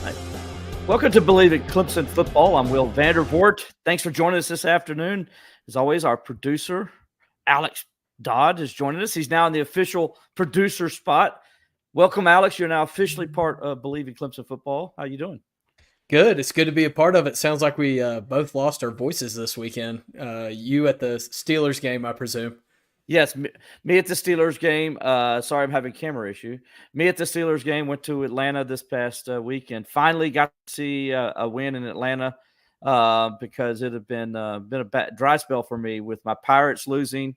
Right. Welcome to Bleav in Clemson Football. I'm Will Vandervoort. Thanks for joining us this afternoon. As always, our producer, Alex Dodd, is joining us. He's now in the official producer spot. Welcome, Alex. You're now officially part of Bleav in Clemson Football. How you doing? Good. It's good to be a part of it. Sounds like we both lost our voices this weekend. You at the Steelers game, I presume. Yes, me at the Steelers game. Sorry, I'm having a camera issue. Me at the Steelers game. Went to Atlanta this past weekend. Finally got to see a win in Atlanta because it had been a dry spell for me with my Pirates losing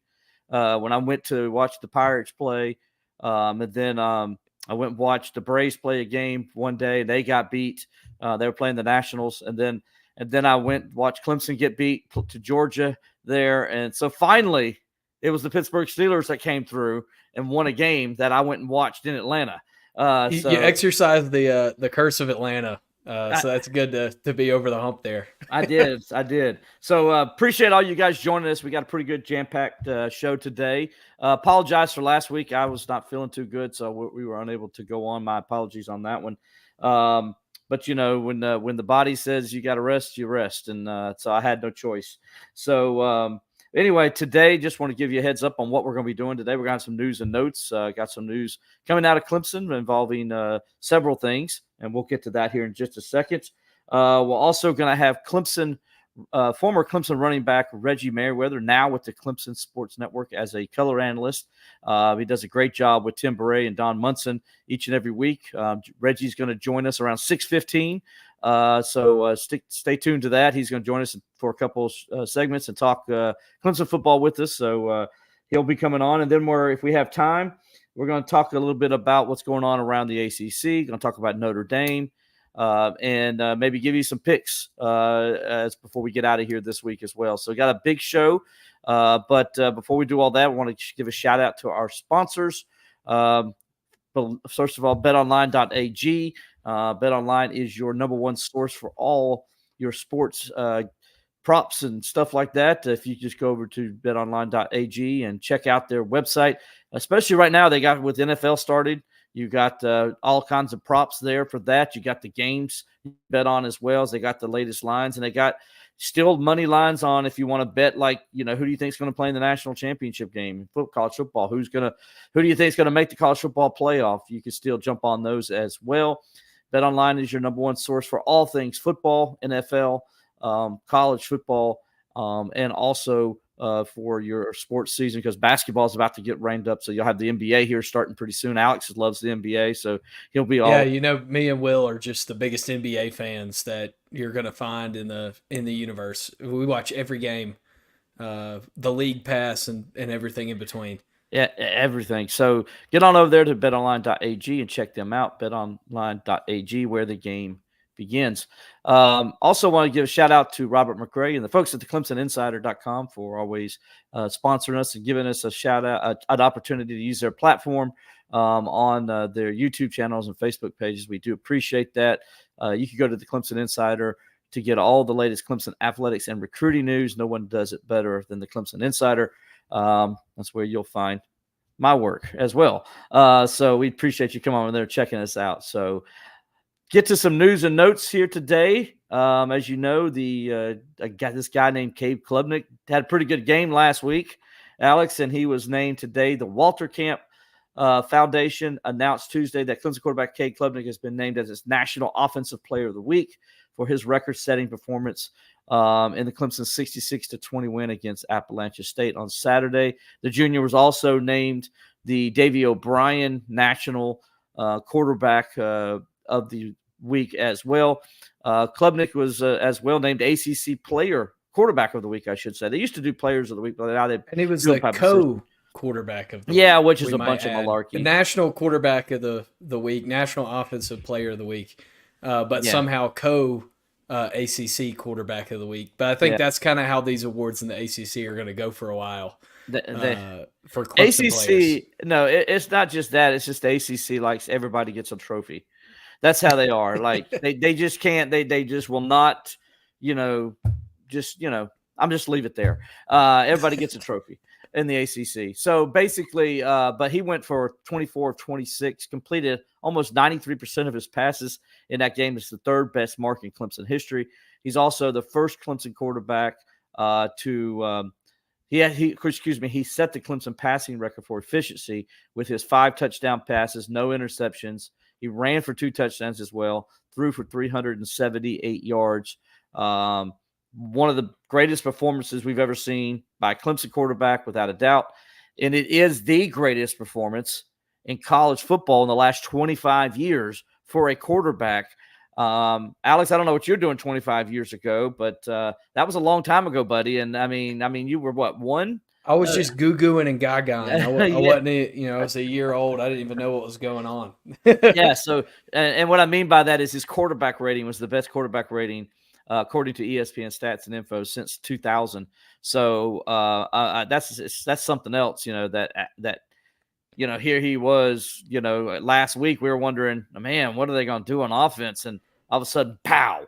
when I went to watch the Pirates play, and then I went and watched the Braves play a game one day. They got beat. They were playing the Nationals, and then I went and watched Clemson get beat to Georgia there, and so finally it was the Pittsburgh Steelers that came through and won a game that I went and watched in Atlanta. You exercised the curse of Atlanta, so that's good to be over the hump there. I did. So appreciate all you guys joining us. We got a pretty good jam-packed show today. Apologize for last week. I was not feeling too good, so we were unable to go on. My apologies on that one. But when the body says you got to rest, you rest, and so I had no choice. So anyway, today, just want to give you a heads up on what we're going to be doing today. We're going to have some news and notes. Got some news coming out of Clemson involving several things, and we'll get to that here in just a second. We're also going to have former Clemson running back Reggie Merriweather, now with the Clemson Sports Network as a color analyst. He does a great job with Tim Beret and Don Munson each and every week. Reggie's going to join us around 6:15. So stay tuned to that. He's going to join us for a couple segments and talk Clemson football with us. So he'll be coming on. And then if we have time, we're going to talk a little bit about what's going on around the ACC. Going to talk about Notre Dame and maybe give you some picks as before we get out of here this week as well. So we got a big show. But before we do all that, I want to give a shout out to our sponsors. But first of all, betonline.ag. BetOnline is your number one source for all your sports props and stuff like that. If you just go over to betonline.ag and check out their website, especially right now, they got with NFL started. You got all kinds of props there for that. You got the games bet on as well as they got the latest lines, and they got still money lines on if you want to bet, like, who do you think is going to play in the national championship game in college football? Who do you think is going to make the college football playoff? You can still jump on those as well. BetOnline is your number one source for all things football, NFL, college football, and also for your sports season, because basketball is about to get rained up. So you'll have the NBA here starting pretty soon. Alex loves the NBA, so he'll be all. Yeah, me and Will are just the biggest NBA fans that you're going to find in the universe. We watch every game, the league pass and everything in between. Yeah, everything. So get on over there to betonline.ag and check them out. Betonline.ag, where the game begins. Also want to give a shout out to Robert McRae and the folks at the ClemsonInsider.com for always sponsoring us and giving us a shout out, an opportunity to use their platform on their YouTube channels and Facebook pages. We do appreciate that. You can go to the Clemson Insider to get all the latest Clemson athletics and recruiting news. No one does it better than the Clemson Insider. That's where you'll find my work as well. So we appreciate you coming over there checking us out. So get to some news and notes here today. As you know, I got this guy named Cade Klubnik had a pretty good game last week, Alex, and he was named today. The Walter Camp Foundation announced Tuesday that Clemson quarterback Cade Klubnik has been named as its National Offensive Player of the Week for his record-setting performance in the Clemson 66-20 win against Appalachia State on Saturday. The junior was also named the Davey O'Brien National Quarterback of the Week as well. Klubnik was as well named ACC Quarterback of the Week, I should say. They used to do Players of the Week, but now they and he was the quarterback of the week. Yeah, which is a bunch of malarkey. The National Quarterback of the Week, National Offensive Player of the Week, but somehow ACC Quarterback of the Week. But I think that's kind of how these awards in the ACC are going to go for a while. For Clemson ACC, players. No, it's not just that. It's just the ACC likes everybody gets a trophy. That's how they are. Like they just can't. They just will not. I'm just leave it there. Everybody gets a trophy. in the ACC. So basically, but he went for 24 of 26, completed almost 93% of his passes in that game. It's the third best mark in Clemson history. He's also the first Clemson quarterback he set the Clemson passing record for efficiency with his 5 touchdown passes, no interceptions. He ran for 2 touchdowns as well, threw for 378 yards. One of the greatest performances we've ever seen by a Clemson quarterback, without a doubt. And it is the greatest performance in college football in the last 25 years for a quarterback. Alex, I don't know what you're doing 25 years ago, but that was a long time ago, buddy. And I mean, you were what, one? I was just goo-gooing and gaga-ing. I Yeah. wasn't, I was a year old. I didn't even know what was going on. Yeah. So, and what I mean by that is his quarterback rating was the best quarterback rating according to ESPN Stats and Info since 2000. So that's something else, that here he was, last week we were wondering, man, what are they going to do on offense? And all of a sudden, pow,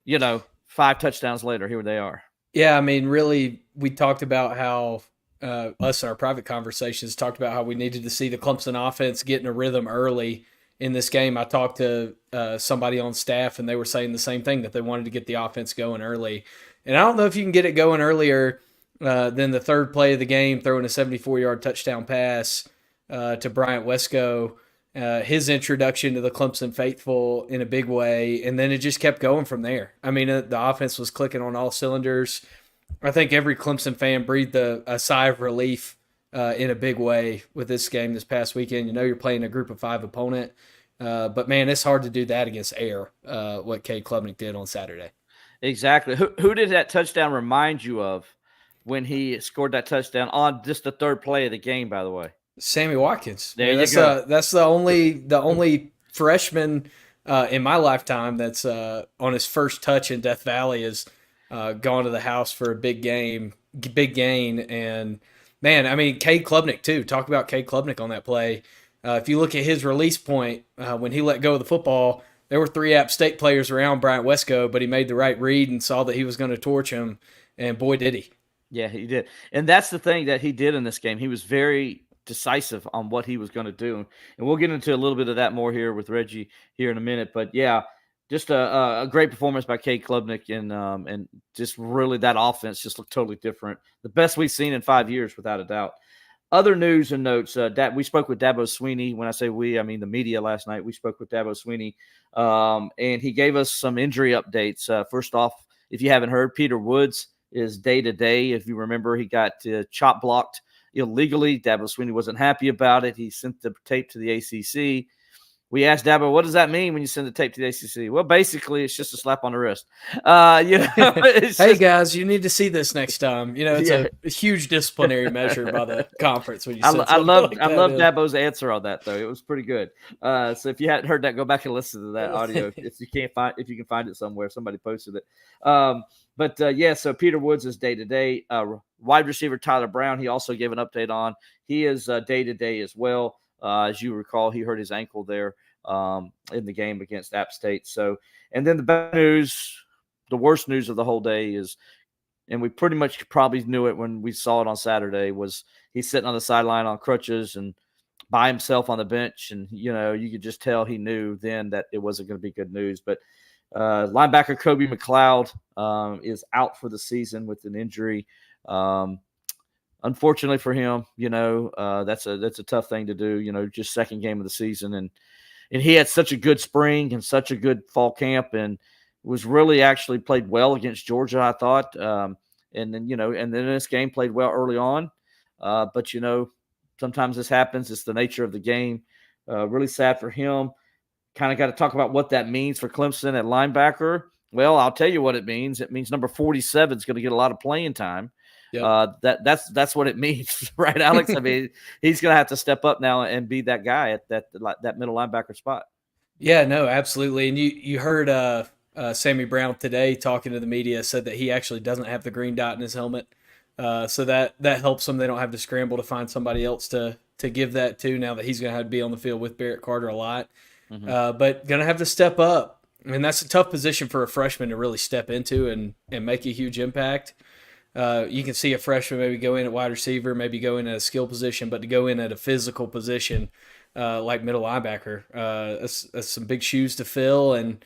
5 touchdowns later, here they are. Yeah, I mean, really, we talked about how us in our private conversations talked about how we needed to see the Clemson offense get in a rhythm early in this game. I talked to somebody on staff, and they were saying the same thing, that they wanted to get the offense going early. And I don't know if you can get it going earlier than the third play of the game, throwing a 74-yard touchdown pass to Bryant Wesco, his introduction to the Clemson faithful in a big way, and then it just kept going from there. I mean, the offense was clicking on all cylinders. I think every Clemson fan breathed a sigh of relief in a big way with this game this past weekend. You're playing a group of 5 opponent, but man, it's hard to do that against air, what Cade Klubnik did on Saturday. Exactly. Who did that touchdown remind you of when he scored that touchdown on just the third play of the game, by the way? Sammy Watkins. There you go. That's the only freshman in my lifetime that's on his first touch in Death Valley has gone to the house for a big gain. And man, I mean, Cade Klubnik too. Talk about Cade Klubnik on that play. If you look at his release point when he let go of the football, there were 3 App State players around Bryant Wesco, but he made the right read and saw that he was going to torch him, and boy did he. Yeah, he did. And that's the thing that he did in this game. He was very decisive on what he was going to do. And we'll get into a little bit of that more here with Reggie here in a minute. But yeah, just a great performance by Cade Klubnik, and just really that offense just looked totally different. The best we've seen in 5 years, without a doubt. Other news and notes, we spoke with Dabo Swinney. When I say we, I mean the media last night. We spoke with Dabo Swinney, and he gave us some injury updates. First off, if you haven't heard, Peter Woods is day-to-day. If you remember, he got chop blocked illegally. Dabo Swinney wasn't happy about it. He sent the tape to the ACC. We asked Dabo, what does that mean when you send the tape to the ACC? Well, basically, it's just a slap on the wrist. Hey, guys, you need to see this next time. It's a huge disciplinary measure by the conference. When you I love Dabo's answer on that, though. It was pretty good. So if you hadn't heard that, go back and listen to that audio if you can find it somewhere. Somebody posted it. So Peter Woods is day-to-day. Wide receiver Tyler Brown, he also gave an update on. He is day-to-day as well. As you recall, he hurt his ankle there in the game against App State. So, and then the bad news, the worst news of the whole day is, and we pretty much probably knew it when we saw it on Saturday, was he's sitting on the sideline on crutches and by himself on the bench. And, you could just tell he knew then that it wasn't going to be good news. But linebacker Kobe McLeod is out for the season with an injury. Unfortunately for him, that's a tough thing to do, just second game of the season. And he had such a good spring and such a good fall camp, and was really actually played well against Georgia, I thought. And then this game played well early on. But sometimes this happens. It's the nature of the game. Really sad for him. Kind of got to talk about what that means for Clemson at linebacker. Well, I'll tell you what it means. It means number 47 is going to get a lot of playing time. Yep. That's what it means, right, Alex? I mean, he's going to have to step up now and be that guy at that middle linebacker spot. Yeah, no, absolutely. And you heard Sammy Brown today talking to the media, said that he actually doesn't have the green dot in his helmet, so that helps them. They don't have to scramble to find somebody else to give that to now that he's going to have to be on the field with Barrett Carter a lot. Mm-hmm. But going to have to step up. I mean, that's a tough position for a freshman to really step into and make a huge impact. You can see a freshman maybe go in at wide receiver, maybe go in at a skill position, but to go in at a physical position like middle linebacker, that's some big shoes to fill. And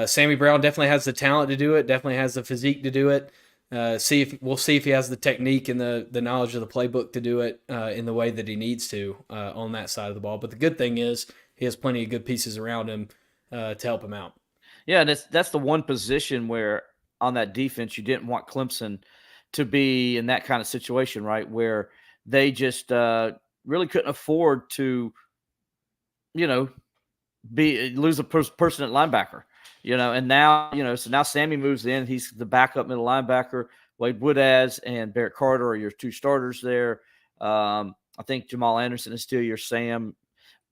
Sammy Brown definitely has the talent to do it, definitely has the physique to do it. We'll see if he has the technique and the knowledge of the playbook to do it in the way that he needs to on that side of the ball. But the good thing is he has plenty of good pieces around him to help him out. Yeah, and that's the one position where on that defense you didn't want Clemson to be in that kind of situation, right? Where they just really couldn't afford to, lose a person at linebacker, and now, so now Sammy moves in. He's the backup middle linebacker. Wade Woodaz and Barrett Carter are your two starters there. I think Jamal Anderson is still your Sam.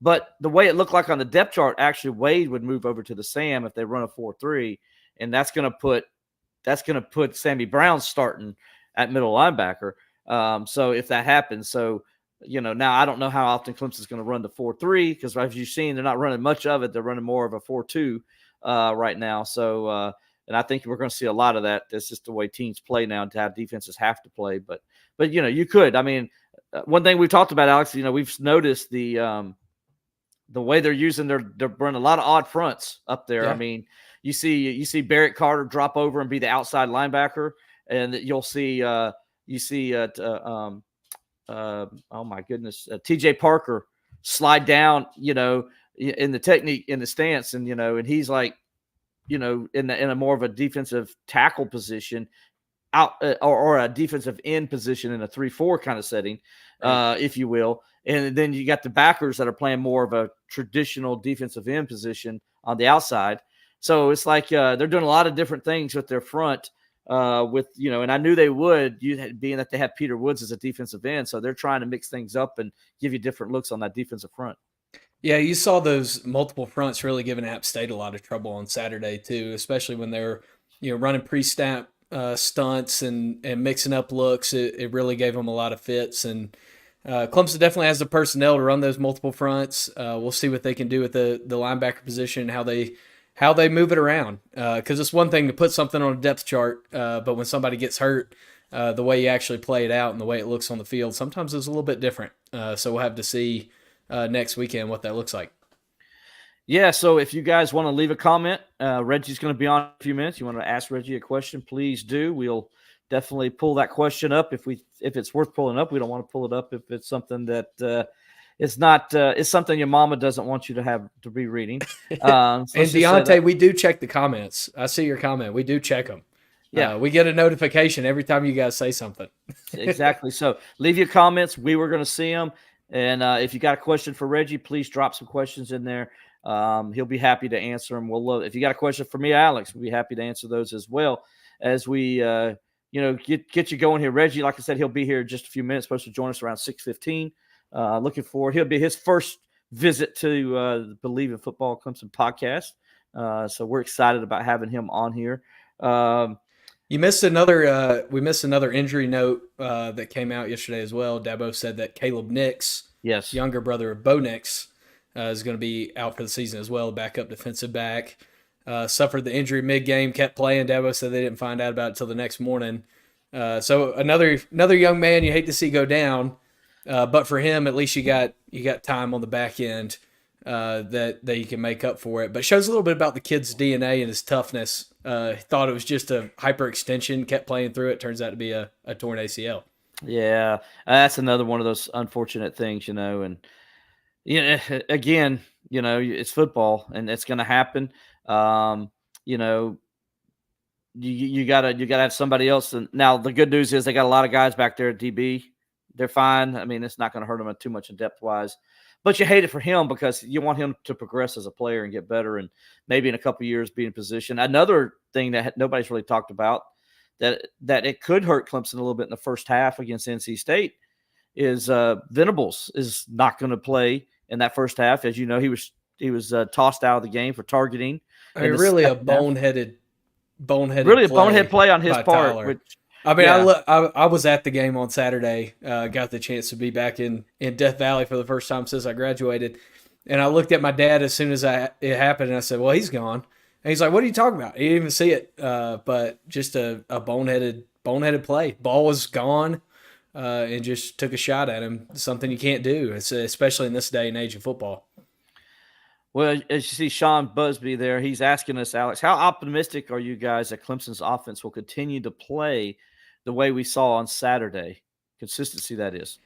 But the way it looked like on the depth chart, actually Wade would move over to the Sam if they run a 4-3, and that's going to put Sammy Brown starting at middle linebacker. So if that happens, now I don't know how often Clemson's going to run the 4-3 because as you've seen, they're not running much of it. They're running more of a 4-2 right now. So and I think we're going to see a lot of that. That's just the way teams play now, and how defenses have to play. But you could. I mean, one thing we've talked about, Alex. We've noticed the way they're using they're running a lot of odd fronts up there. Yeah. I mean, you see Barrett Carter drop over and be the outside linebacker, and you'll see oh my goodness, TJ Parker slide down, in the technique, in the stance, and and he's like, in a more of a defensive tackle position out or a defensive end position in a 3-4 kind of setting, right. If you will. And then you got the backers that are playing more of a traditional defensive end position on the outside. So it's like they're doing a lot of different things with their front and I knew they would, being that they have Peter Woods as a defensive end. So they're trying to mix things up and give you different looks on that defensive front. Yeah, you saw those multiple fronts really giving App State a lot of trouble on Saturday too, especially when they're running pre-snap stunts and mixing up looks. It really gave them a lot of fits, and Clemson definitely has the personnel to run those multiple fronts. We'll see what they can do with the linebacker position, how they move it around. Because it's one thing to put something on a depth chart, but when somebody gets hurt, the way you actually play it out and the way it looks on the field, sometimes it's a little bit different. So we'll have to see next weekend what that looks like. Yeah, so if you guys want to leave a comment, Reggie's going to be on in a few minutes. You want to ask Reggie a question, please do. We'll definitely pull that question up if it's worth pulling up. We don't want to pull it up if it's something that it's not it's something your mama doesn't want you to have to be reading. So and Deontay, we do check the comments. I see your comment. We do check them. Yeah, we get a notification every time you guys say something. Exactly. So leave your comments. We were going to see them. And if you got a question for Reggie, please drop some questions in there. He'll be happy to answer them. We'll love it. If you got a question for me, Alex, we'll be happy to answer those as well as we, get you going here. Reggie, like I said, he'll be here in just a few minutes. Supposed to join us around 6:15. Looking forward. He'll be his first visit to the Bleav in Football Clemson podcast. So we're excited about having him on here. We missed another injury note that came out yesterday as well. Dabo said that Caleb Nix, younger brother of Bo Nix, is going to be out for the season as well. Backup defensive back. Suffered the injury mid-game, kept playing. Dabo said they didn't find out about it until the next morning. So another young man you hate to see go down, but for him, at least you got time on the back end that you can make up for it. But shows a little bit about the kid's DNA and his toughness. Thought it was just a hyperextension, kept playing through it. Turns out to be a torn ACL. Yeah, that's another one of those unfortunate things, and again, it's football and it's going to happen. You gotta have somebody else. And now the good news is they got a lot of guys back there at DB. They're fine. I mean, it's not going to hurt them too much in depth wise, but you hate it for him because you want him to progress as a player and get better, and maybe in a couple of years be in position. Another thing that nobody's really talked about that it could hurt Clemson a little bit in the first half against NC State is Venables is not going to play in that first half. As you know, he was tossed out of the game for targeting. I mean, really a boneheaded play on his part. Which, I mean, yeah. I was at the game on Saturday. Got the chance to be back in Death Valley for the first time since I graduated, and I looked at my dad as soon as it happened, and I said, "Well, he's gone." And he's like, "What are you talking about?" He didn't even see it, but just a boneheaded boneheaded play. Ball was gone, and just took a shot at him. Something you can't do, especially in this day and age of football. Well, as you see Sean Busby there, he's asking us, Alex, how optimistic are you guys that Clemson's offense will continue to play the way we saw on Saturday? Consistency, that is.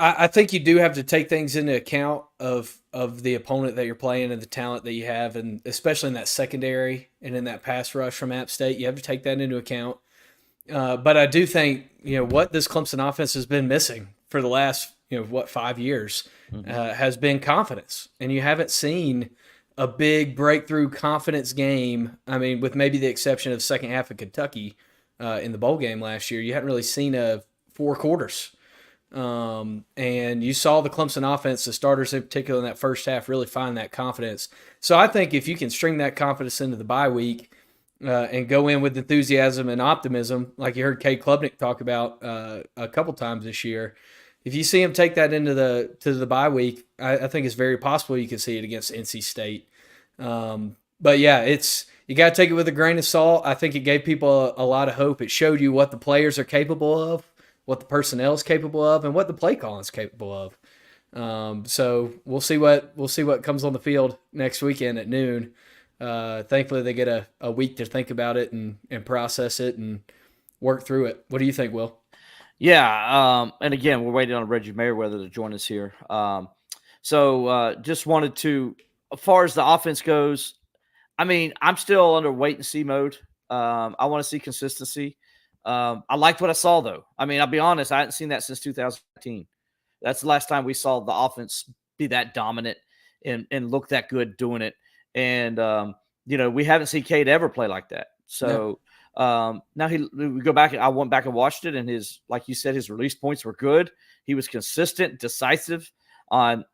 I think you do have to take things into account of the opponent that you're playing and the talent that you have, and especially in that secondary and in that pass rush from App State, you have to take that into account. But I do think what this Clemson offense has been missing for the last 5 years has been confidence, and you haven't seen a big breakthrough confidence game. I mean, with maybe the exception of the second half of Kentucky in the bowl game last year, you hadn't really seen 4 quarters. And you saw the Clemson offense, the starters in particular in that first half, really find that confidence. So I think if you can string that confidence into the bye week and go in with enthusiasm and optimism, like you heard Cade Klubnik talk about a couple times this year, if you see him take that into the bye week, I think it's very possible you could see it against NC State. But yeah, you got to take it with a grain of salt. I think it gave people a lot of hope. It showed you what the players are capable of, what the personnel is capable of, and what the play calling is capable of. So we'll see what comes on the field next weekend at noon. Thankfully, they get a week to think about it and process it and work through it. What do you think, Will? Yeah, and again, we're waiting on Reggie Merriweather to join us here. So just wanted to, as far as the offense goes, I mean, I'm still under wait and see mode. I want to see consistency. I liked what I saw, though. I mean, I'll be honest, I hadn't seen that since 2019. That's the last time we saw the offense be that dominant and look that good doing it. And, we haven't seen Cade ever play like that. So now we go back. I went back and watched it, and like you said, his release points were good. He was consistent, decisive on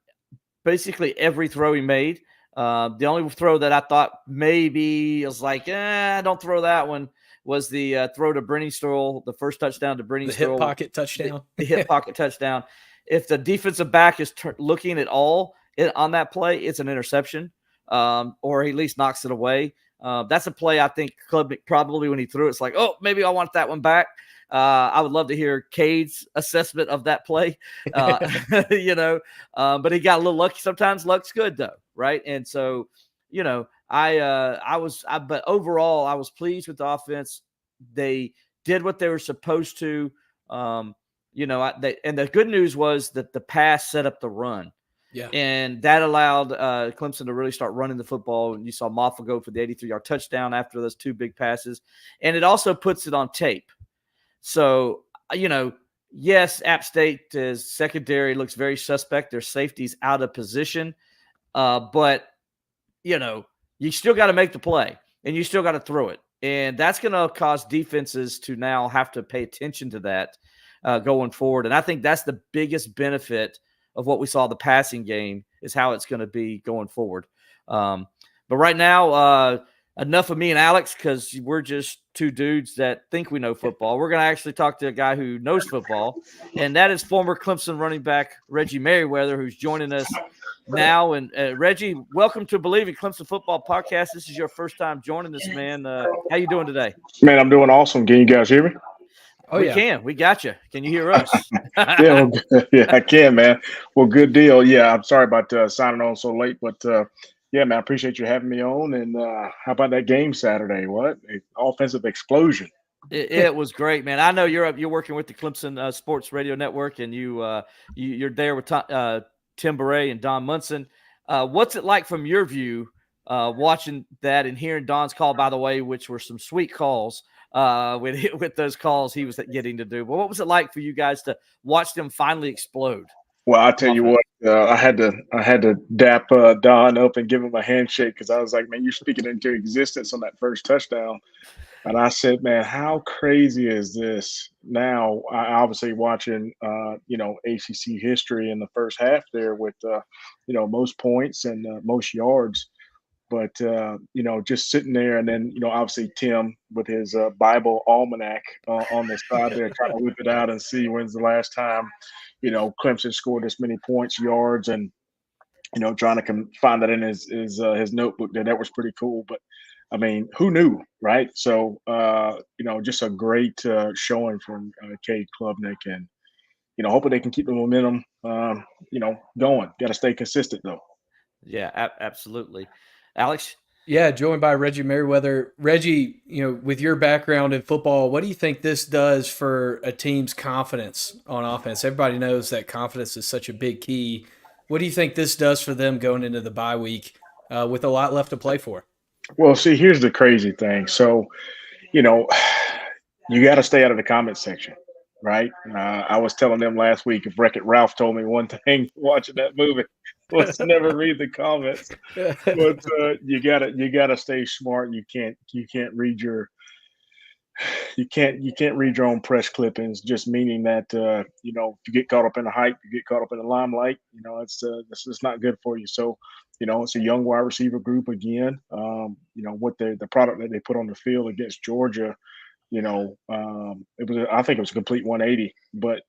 basically every throw he made. The only throw that I thought maybe was like, don't throw that one, was the throw to Brenny Stroll, the first touchdown to Brenny Stroll. The hip pocket touchdown. The hip pocket touchdown. If the defensive back is looking at all on that play, it's an interception, or he at least knocks it away. That's a play I think Klubnik probably when he threw it's like, oh, maybe I want that one back. I would love to hear Cade's assessment of that play, but he got a little lucky. Sometimes luck's good though, right? And so, but overall, I was pleased with the offense. They did what they were supposed to. And the good news was that the pass set up the run. Yeah. And that allowed Clemson to really start running the football. And you saw Moffa go for the 83-yard touchdown after those 2 big passes. And it also puts it on tape. So, yes, App State's secondary looks very suspect. Their safety's out of position. But, you still got to make the play, and you still got to throw it. And that's going to cause defenses to now have to pay attention to that going forward. And I think that's the biggest benefit of what we saw the passing game is how it's going to be going forward. But right now, enough of me and Alex, because we're just 2 dudes that think we know football. We're going to actually talk to a guy who knows football, and that is former Clemson running back Reggie Merriweather, who's joining us now. And Reggie, welcome to Bleav in Clemson Football Podcast. This is your first time joining us, man. How you doing today? Man, I'm doing awesome. Can you guys hear me? Oh, we can. We got you. Can you hear us? Yeah, I can, man. Well, good deal. Yeah, I'm sorry about signing on so late, but yeah, man, I appreciate you having me on. And how about that game Saturday? What an offensive explosion! It was great, man. I know you're working with the Clemson Sports Radio Network, and you're there with Tim Beret and Don Munson. What's it like from your view, watching that and hearing Don's call, by the way, which were some sweet calls? With those calls he was getting to do. But what was it like for you guys to watch them finally explode? Well, I'll tell you what, I had to dap Don up and give him a handshake because I was like, man, you're speaking into existence on that first touchdown. And I said, man, how crazy is this? Now, I obviously watching, ACC history in the first half there with, most points and most yards. But, just sitting there and then, obviously Tim with his Bible almanac on the side there trying to whip it out and see when's the last time, Clemson scored this many points, yards, and, trying to find that in his notebook there. That was pretty cool. But I mean, who knew, right? So, just a great showing from Cade Klubnik, and hoping they can keep the momentum, going. Got to stay consistent though. Yeah, absolutely. Alex? Yeah, joined by Reggie Merriweather. Reggie, with your background in football, what do you think this does for a team's confidence on offense? Everybody knows that confidence is such a big key. What do you think this does for them going into the bye week with a lot left to play for? Well, see, here's the crazy thing. So, you know, you got to stay out of the comment section, right? I was telling them last week, if Wreck-It Ralph told me one thing watching that movie was never read the comments. But you gotta stay smart. You can't read your own press clippings. Just meaning that if you get caught up in the hype, you get caught up in the limelight. It's just not good for you. So it's a young wide receiver group again. What the product that they put on the field against Georgia. I think it was a complete 180. But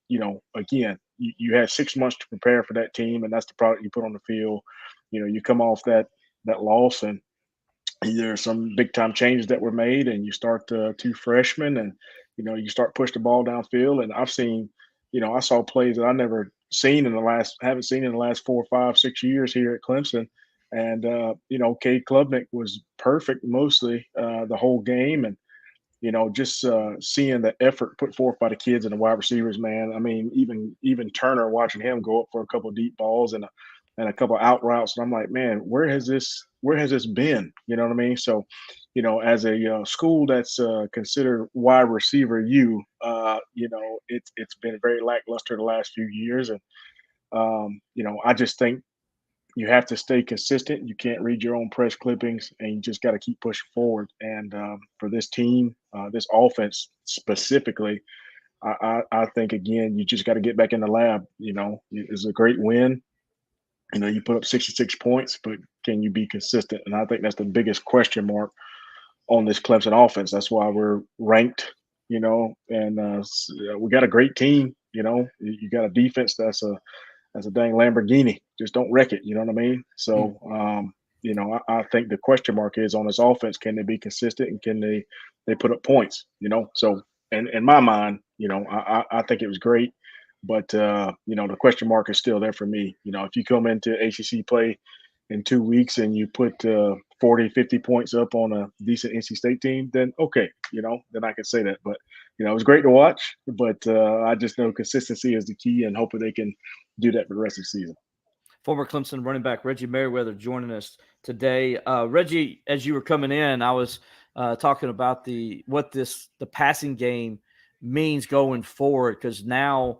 again, you had 6 months to prepare for that team, and that's the product you put on the field. You come off that loss, and there's some big time changes that were made, and you start two freshmen, and you start push the ball downfield. And I saw plays that I never haven't seen in the last 4, 5, 6 years here at Clemson. And Cade Klubnik was perfect mostly the whole game, and just seeing the effort put forth by the kids and the wide receivers, man. I mean, even Turner, watching him go up for a couple of deep balls and a couple of out routes, and I'm like, man, where has this been? You know what I mean? So, as a school that's considered wide receiver it's been very lackluster the last few years, and I just think you have to stay consistent. You can't read your own press clippings, and you just got to keep pushing forward. And for this team, this offense specifically, I think again, you just got to get back in the lab. It's a great win. You put up 66 points, but can you be consistent? And I think that's the biggest question mark on this Clemson offense. That's why we're ranked. And we got a great team. You got a defense that's a dang Lamborghini. Just don't wreck it. You know what I mean? So, I think the question mark is on this offense. Can they be consistent, and can they put up points? So in my mind, I think it was great. But, the question mark is still there for me. If you come into ACC play in 2 weeks and you put 40, 50 points up on a decent NC State team, then okay, then I can say that. But, it was great to watch. But I just know consistency is the key, and hopefully they can do that for the rest of the season. Former Clemson running back Reggie Merriweather joining us today. Reggie, as you were coming in, I was talking about the passing game means going forward, because now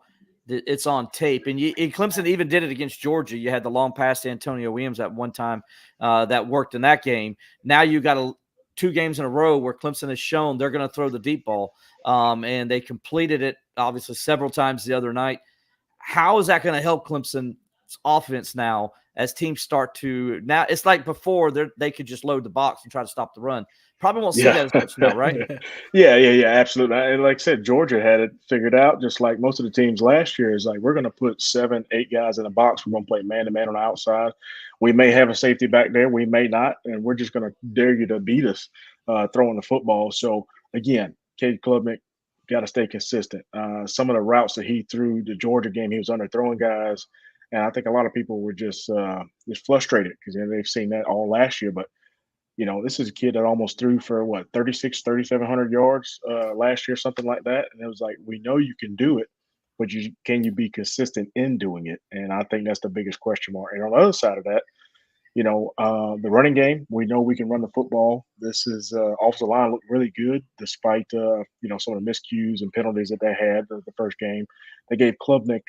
it's on tape. And Clemson even did it against Georgia. You had the long pass to Antonio Williams at one time that worked in that game. Now you got 2 games in a row where Clemson has shown they're going to throw the deep ball, and they completed it obviously several times the other night. How is that going to help Clemson's offense now as teams start to – now it's like before they could just load the box and try to stop the run. Probably won't see that as much now, right? Yeah, absolutely. And like I said, Georgia had it figured out, just like most of the teams last year. Is like, we're going to put 7, 8 guys in the box. We're going to play man-to-man on the outside. We may have a safety back there. We may not. And we're just going to dare you to beat us throwing the football. So, again, Cade Klubnik got to stay consistent. Some of the routes that he threw the Georgia game, he was underthrowing guys. And I think a lot of people were just frustrated because they've seen that all last year. But this is a kid that almost threw for 3,700 yards last year, something like that. And it was like, we know you can do it, but can you be consistent in doing it? And I think that's the biggest question mark. And on the other side of that, the running game, we know we can run the football. This is offensive line looked really good despite some of the miscues and penalties that they had the first game. They gave Klubnik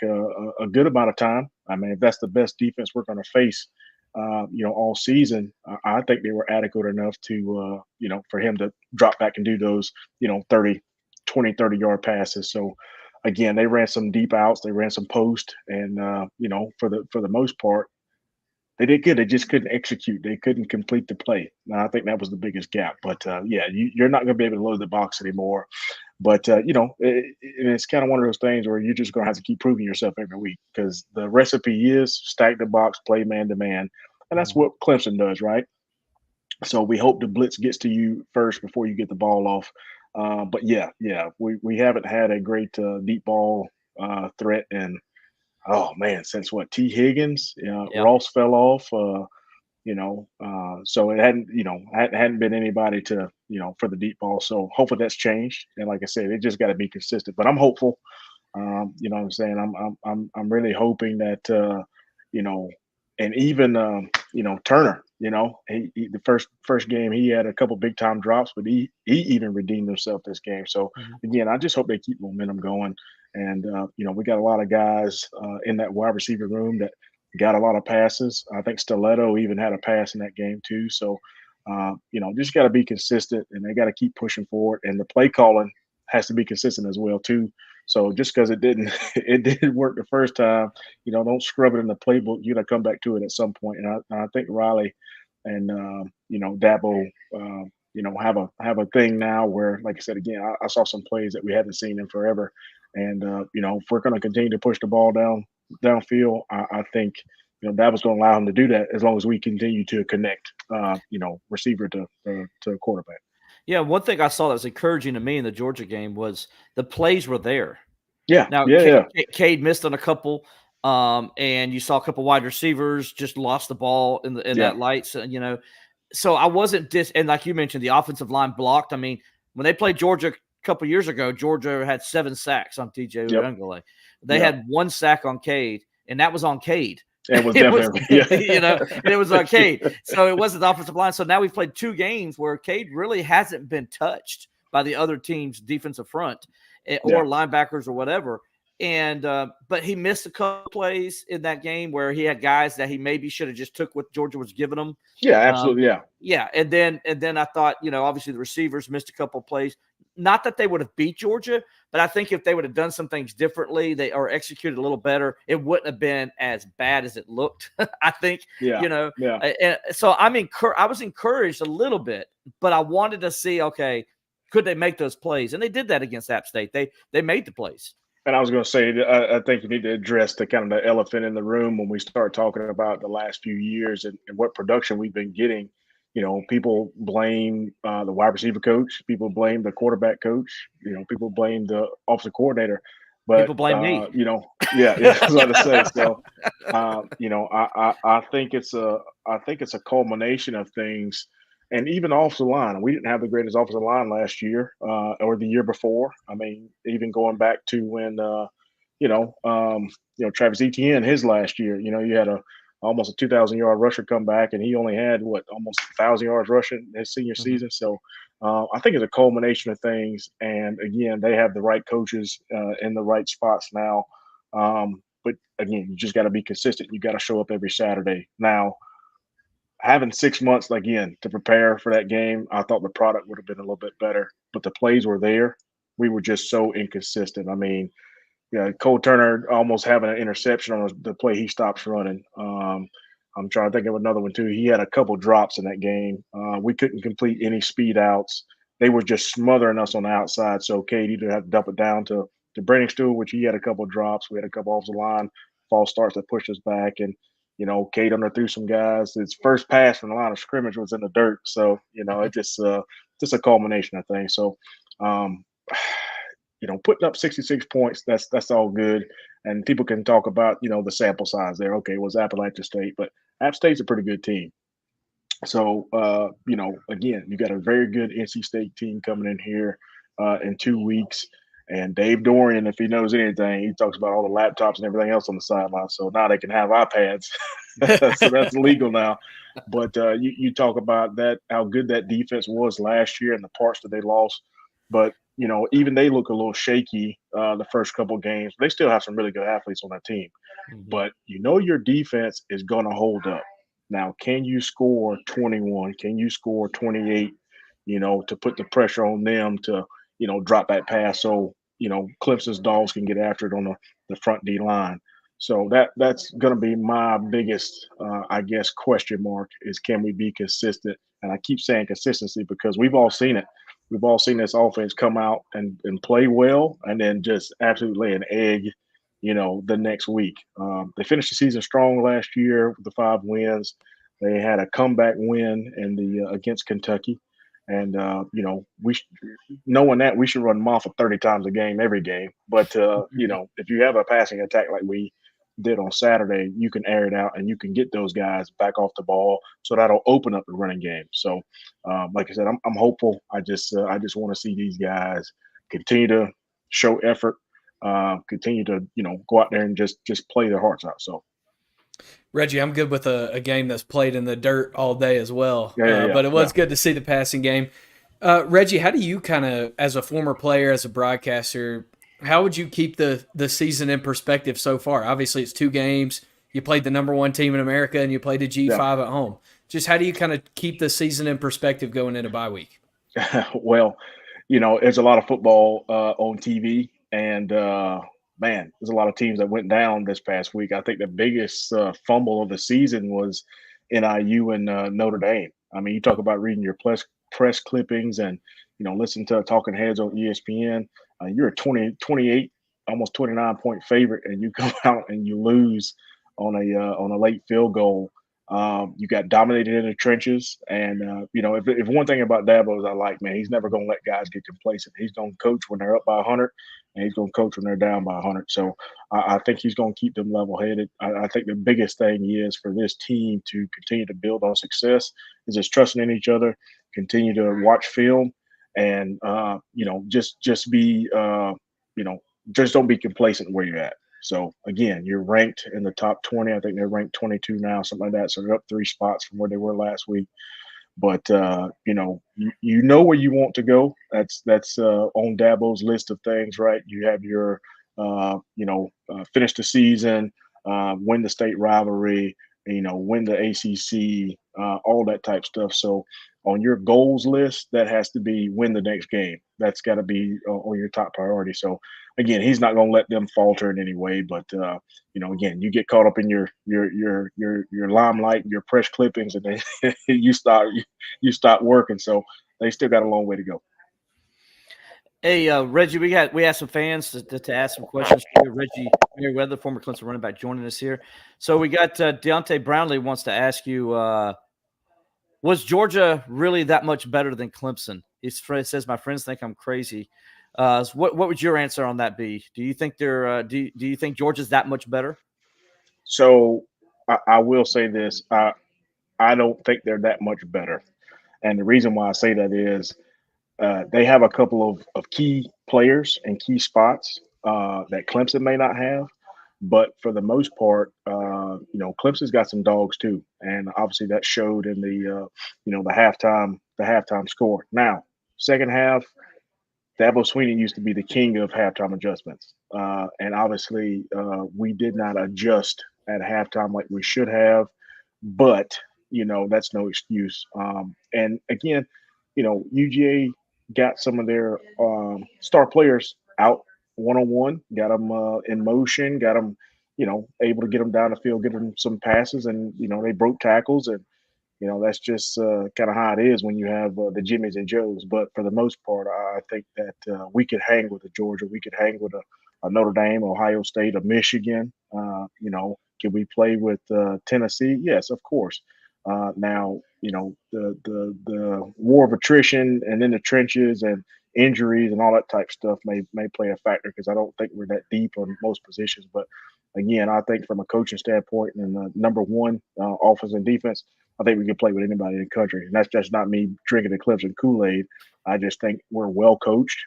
a good amount of time. I mean, if that's the best defense we're going to face, all season, I think they were adequate enough to, for him to drop back and do those, 30-yard passes. So, again, they ran some deep outs, they ran some post, and for the most part, they did good. They just couldn't execute. They couldn't complete the play. And I think that was the biggest gap. But you're not going to be able to load the box anymore. But it's kind of one of those things where you're just going to have to keep proving yourself every week, because the recipe is stack the box, play man to man, and that's what Clemson does, right? So we hope the blitz gets to you first before you get the ball off. But yeah, we haven't had a great deep ball threat, and oh man, since what T Higgins, Yeah. Ross fell off. So it hadn't, hadn't been anybody to, for the deep ball. So hopefully that's changed. And like I said, it just got to be consistent. But I'm hopeful. You know what I'm saying? I'm really hoping that you know, and even Turner, the first game he had a couple big time drops, but he even redeemed himself this game. So Mhm. again, I just hope they keep momentum going. And we got a lot of guys in that wide receiver room that got a lot of passes. I think Stiletto even had a pass in that game too. So just got to be consistent, and they got to keep pushing forward. And the play calling has to be consistent as well too. So just because it didn't it didn't work the first time, don't scrub it in the playbook. You got to come back to it at some point. And I think Riley and Dabo, have a thing now where, like I said again, I saw some plays that we haven't seen in forever. And if we're going to continue to push the ball downfield, I think Dabo's going to allow him to do that as long as we continue to connect, receiver to quarterback. Yeah, one thing I saw that was encouraging to me in the Georgia game was the plays were there. Yeah, Now, yeah. Cade missed on a couple, and you saw a couple wide receivers just lost the ball in Yeah. that light. So I wasn't and like you mentioned, the offensive line blocked. I mean, when they played Georgia a couple years ago, Georgia had 7 sacks on TJ Yep. Uiagalelei. They Yep. had 1 sack on Cade, and that was on Cade. It was definitely, and it was on Cade. So it wasn't the offensive line. So now we've played 2 games where Cade really hasn't been touched by the other team's defensive front or linebackers or whatever. And but he missed a couple plays in that game where he had guys that he maybe should have just took what Georgia was giving him. Yeah, absolutely. Yeah. And then I thought, obviously the receivers missed a couple plays. Not that they would have beat Georgia, but I think if they would have done some things differently, or executed a little better, it wouldn't have been as bad as it looked. I think, Yeah. And so I was encouraged a little bit, but I wanted to see, okay, could they make those plays? And they did that against App State. They made the plays. And I was going to say, I think you need to address the kind of the elephant in the room when we start talking about the last few years and what production we've been getting. People blame the wide receiver coach. People blame the quarterback coach. People blame the offensive coordinator. But people blame me. Yeah, that's what I say. So, I think it's a culmination of things. And even offensive line, we didn't have the greatest offensive line last year or the year before. I mean, even going back to when, Travis Etienne, his last year, you had almost a 2,000-yard rusher come back, and he only had almost 1,000 yards rushing his senior season. So I think it's a culmination of things. And again, they have the right coaches in the right spots now. But again, you just got to be consistent. You got to show up every Saturday. Now, having 6 months again to prepare for that game, I thought the product would have been a little bit better, but the plays were there. We were just so inconsistent. I mean, Cole Turner almost having an interception on the play he stops running. I'm trying to think of another one too. He had a couple drops in that game. We couldn't complete any speed outs. They were just smothering us on the outside. So Cade either had to dump it down to Brenningstool, which he had a couple drops. We had a couple off the line, false starts that pushed us back, and Cade underthrew some guys. His first pass from the line of scrimmage was in the dirt. So it just a culmination of things. So. Putting up 66 points, that's all good. And people can talk about, the sample size there. Okay, it was Appalachian State, but App State's a pretty good team. So, again, you got a very good NC State team coming in here in 2 weeks. And Dave Dorian, if he knows anything, he talks about all the laptops and everything else on the sideline. So now they can have iPads. So that's legal now. But you talk about that, how good that defense was last year and the parts that they lost. But even they look a little shaky the first couple of games. They still have some really good athletes on that team. Mm-hmm. But your defense is going to hold up. Now, can you score 21? Can you score 28, to put the pressure on them to, drop that pass so, Clemson's dogs can get after it on the front D line. So that's going to be my biggest, question mark is, can we be consistent? And I keep saying consistency because we've all seen it. We've all seen this offense come out and play well and then just absolutely lay an egg, the next week. They finished the season strong last year with the 5 wins. They had a comeback win in the against Kentucky, and knowing that we should run them off of 30 times a game every game. But if you have a passing attack like we did on Saturday, you can air it out and you can get those guys back off the ball. So that'll open up the running game. So, like I said, I'm hopeful. I just want to see these guys continue to show effort, continue to go out there and just play their hearts out. So. Reggie, I'm good with a game that's played in the dirt all day as well. Yeah. But it was good to see the passing game. Reggie, how do you kind of, as a former player, as a broadcaster, how would you keep the season in perspective so far? Obviously, it's 2 games. You played the #1 team in America, and you played a G5 at home. Just how do you kind of keep the season in perspective going into bye week? Well, there's a lot of football on TV, and man, there's a lot of teams that went down this past week. I think the biggest fumble of the season was NIU and Notre Dame. I mean, you talk about reading your press clippings and listen to talking heads on ESPN. You're a 28, almost 29-point favorite, and you come out and you lose on a late field goal. You got dominated in the trenches, and if one thing about Dabo is I like, man, he's never going to let guys get complacent. He's going to coach when they're up by 100, and he's going to coach when they're down by 100. So I think he's going to keep them level-headed. I think the biggest thing is for this team to continue to build on success is just trusting in each other, continue to watch film, and just be just don't be complacent where you're at. So again, you're ranked in the top 20. I think they're ranked 22 now, something like that. So they're up 3 spots from where they were last week. But you know where you want to go. That's on Dabo's list of things, right? You have your finish the season, win the state rivalry, win the ACC, all that type stuff. So on your goals list, that has to be win the next game. That's got to be on your top priority. So again, he's not going to let them falter in any way. But again, you get caught up in your limelight, your press clippings, and then you start working. So they still got a long way to go. Hey, Reggie, we have some fans to ask some questions for you. Reggie Merriweather, former Clemson running back, joining us here. So we got Deontay Brownlee wants to ask you, was Georgia really that much better than Clemson? He says, my friends think I'm crazy. What would your answer on that be? Do you think they're do you think Georgia's that much better? So I will say this. I don't think they're that much better. And the reason why I say that is they have a couple of key players and key spots that Clemson may not have. But for the most part, Clemson's got some dogs too, and obviously that showed in the halftime score. Now, second half, Dabo Swinney used to be the king of halftime adjustments, and obviously we did not adjust at halftime like we should have. But that's no excuse. And again, UGA got some of their star players out one-on-one, got them in motion, got them, able to get them down the field, get them some passes, and they broke tackles, and that's just kind of how it is when you have the Jimmies and Joes. But for the most part, I think that we could hang with a Georgia, we could hang with a Notre Dame, Ohio State, a Michigan. Can we play with Tennessee? Yes, of course. Now, the war of attrition and in the trenches and injuries and all that type stuff may play a factor because I don't think we're that deep on most positions. But again, I think from a coaching standpoint and the number one offense and defense, I think we can play with anybody in the country. And that's just not me drinking the Clemson Kool-Aid. I just think we're well coached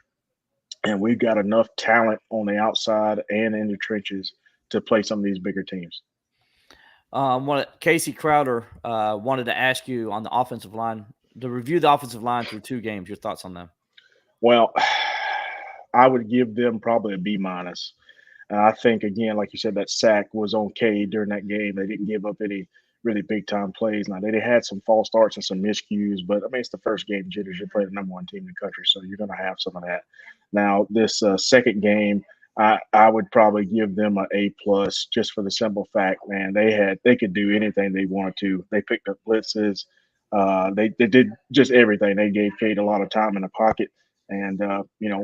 and we've got enough talent on the outside and in the trenches to play some of these bigger teams. Casey Crowder wanted to ask you on the offensive line, to review the offensive line through 2 games. Your thoughts on them? Well, I would give them probably a B-. I think, again, like you said, that sack was okay during that game. They didn't give up any really big-time plays. Now, they had some false starts and some miscues, but, I mean, it's the first game jitters. You're playing the number 1 team in the country, so you're going to have some of that. Now, this second game, I would probably give them an A+ just for the simple fact, man, they could do anything they wanted to. They picked up blitzes. They did just everything. They gave Cade a lot of time in the pocket. And,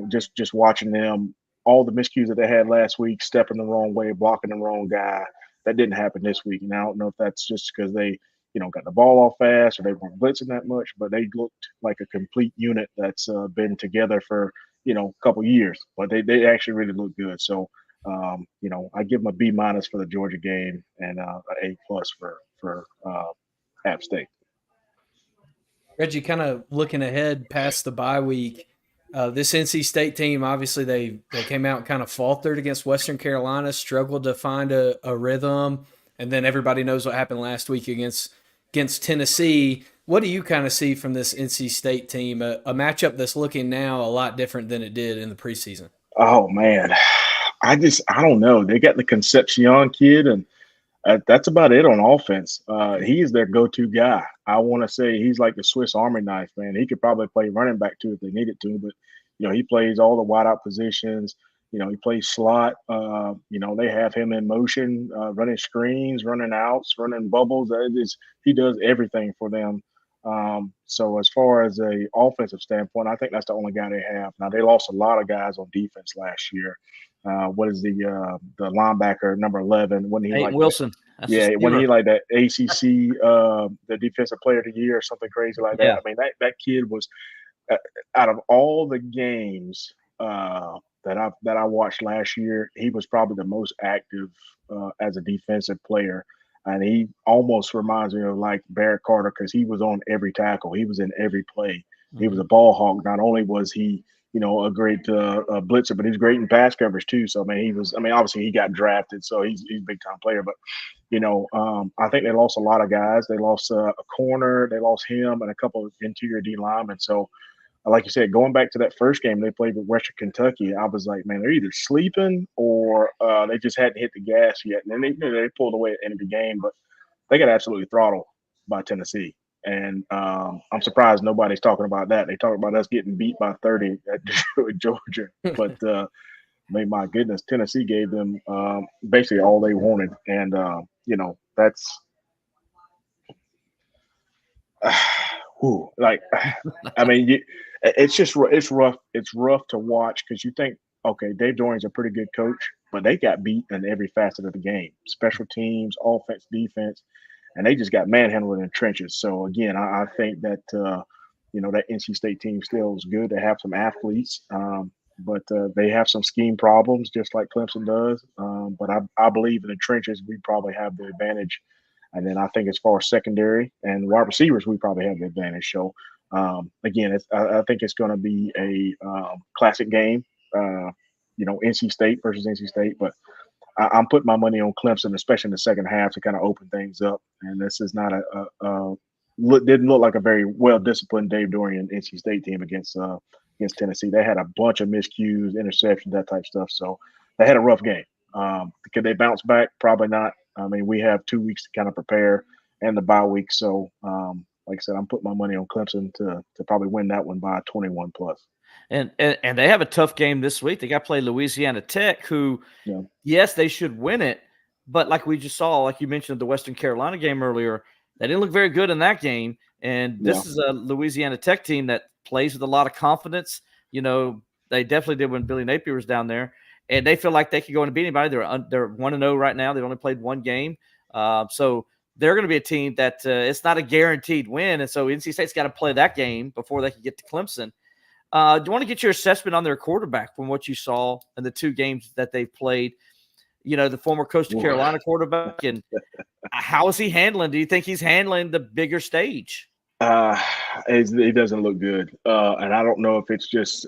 just watching them, all the miscues that they had last week, stepping the wrong way, blocking the wrong guy, that didn't happen this week. And I don't know if that's just because they, got the ball off fast or they weren't blitzing that much, but they looked like a complete unit that's been together for, a couple years. But they actually really look good. So, I give them a B- for the Georgia game and an A+ for App State. Reggie, kind of looking ahead past the bye week, this NC State team, obviously they came out and kind of faltered against Western Carolina, struggled to find a rhythm, and then everybody knows what happened last week against Tennessee. What do you kind of see from this NC State team, a matchup that's looking now a lot different than it did in the preseason? Oh man, I don't know. They got the Concepcion kid, and that's about it on offense. He's their go-to guy. I want to say he's like the Swiss Army knife, man. He could probably play running back too if they needed to, but he plays all the wideout positions. He plays slot. They have him in motion, running screens, running outs, running bubbles. He does everything for them. So as far as a offensive standpoint, I think that's the only guy they have. Now they lost a lot of guys on defense last year. What is the linebacker number 11? When he Nate like Wilson? when he like that ACC the defensive player of the year or something crazy like that. Yeah. I mean that kid was out of all the games that I watched last year, he was probably the most active as a defensive player. And he almost reminds me of like Barrett Carter because he was on every tackle. He was in every play. Mm-hmm. He was a ball hawk. Not only was he, a great blitzer, but he's great in pass coverage too. So, obviously he got drafted, so he's a big time player. But, I think they lost a lot of guys. They lost a corner. They lost him and a couple of interior D linemen. So, like you said, going back to that first game they played with Western Kentucky, I was like, man, they're either sleeping or they just hadn't hit the gas yet. And then they pulled away at the end of the game, but they got absolutely throttled by Tennessee. And I'm surprised nobody's talking about that. They talk about us getting beat by 30 at Georgia. But, my goodness, Tennessee gave them basically all they wanted. And, that's – it's rough. It's rough to watch because you think, okay, Dave Doering's a pretty good coach, but they got beat in every facet of the game, special teams, offense, defense, and they just got manhandled in the trenches. So again, I think that that NC State team still is good. They have some athletes, but they have some scheme problems, just like Clemson does. But I Bleav in the trenches, we probably have the advantage. And then I think as far as secondary and wide receivers, we probably have the advantage. So, again, I think it's going to be a classic game, NC State versus NC State. But I'm putting my money on Clemson, especially in the second half, to kind of open things up. And this is not didn't look like a very well-disciplined Dave Doering NC State team against Tennessee. They had a bunch of miscues, interceptions, that type of stuff. So they had a rough game. Could they bounce back? Probably not. We have 2 weeks to kind of prepare and the bye week. So, like I said, I'm putting my money on Clemson to probably win that one by 21+. And they have a tough game this week. They got to play Louisiana Tech, who, yes, they should win it. But like we just saw, like you mentioned, the Western Carolina game earlier, they didn't look very good in that game. And this is a Louisiana Tech team that plays with a lot of confidence. They definitely did when Billy Napier was down there. And they feel like they could go and beat anybody. They're 1-0 right now. They've only played one game. So they're going to be a team that it's not a guaranteed win. And so NC State's got to play that game before they can get to Clemson. Do you want to get your assessment on their quarterback from what you saw in the 2 games that they've played? The former Coastal Carolina quarterback, and how is he handling? Do you think he's handling the bigger stage? It doesn't look good. And I don't know if it's just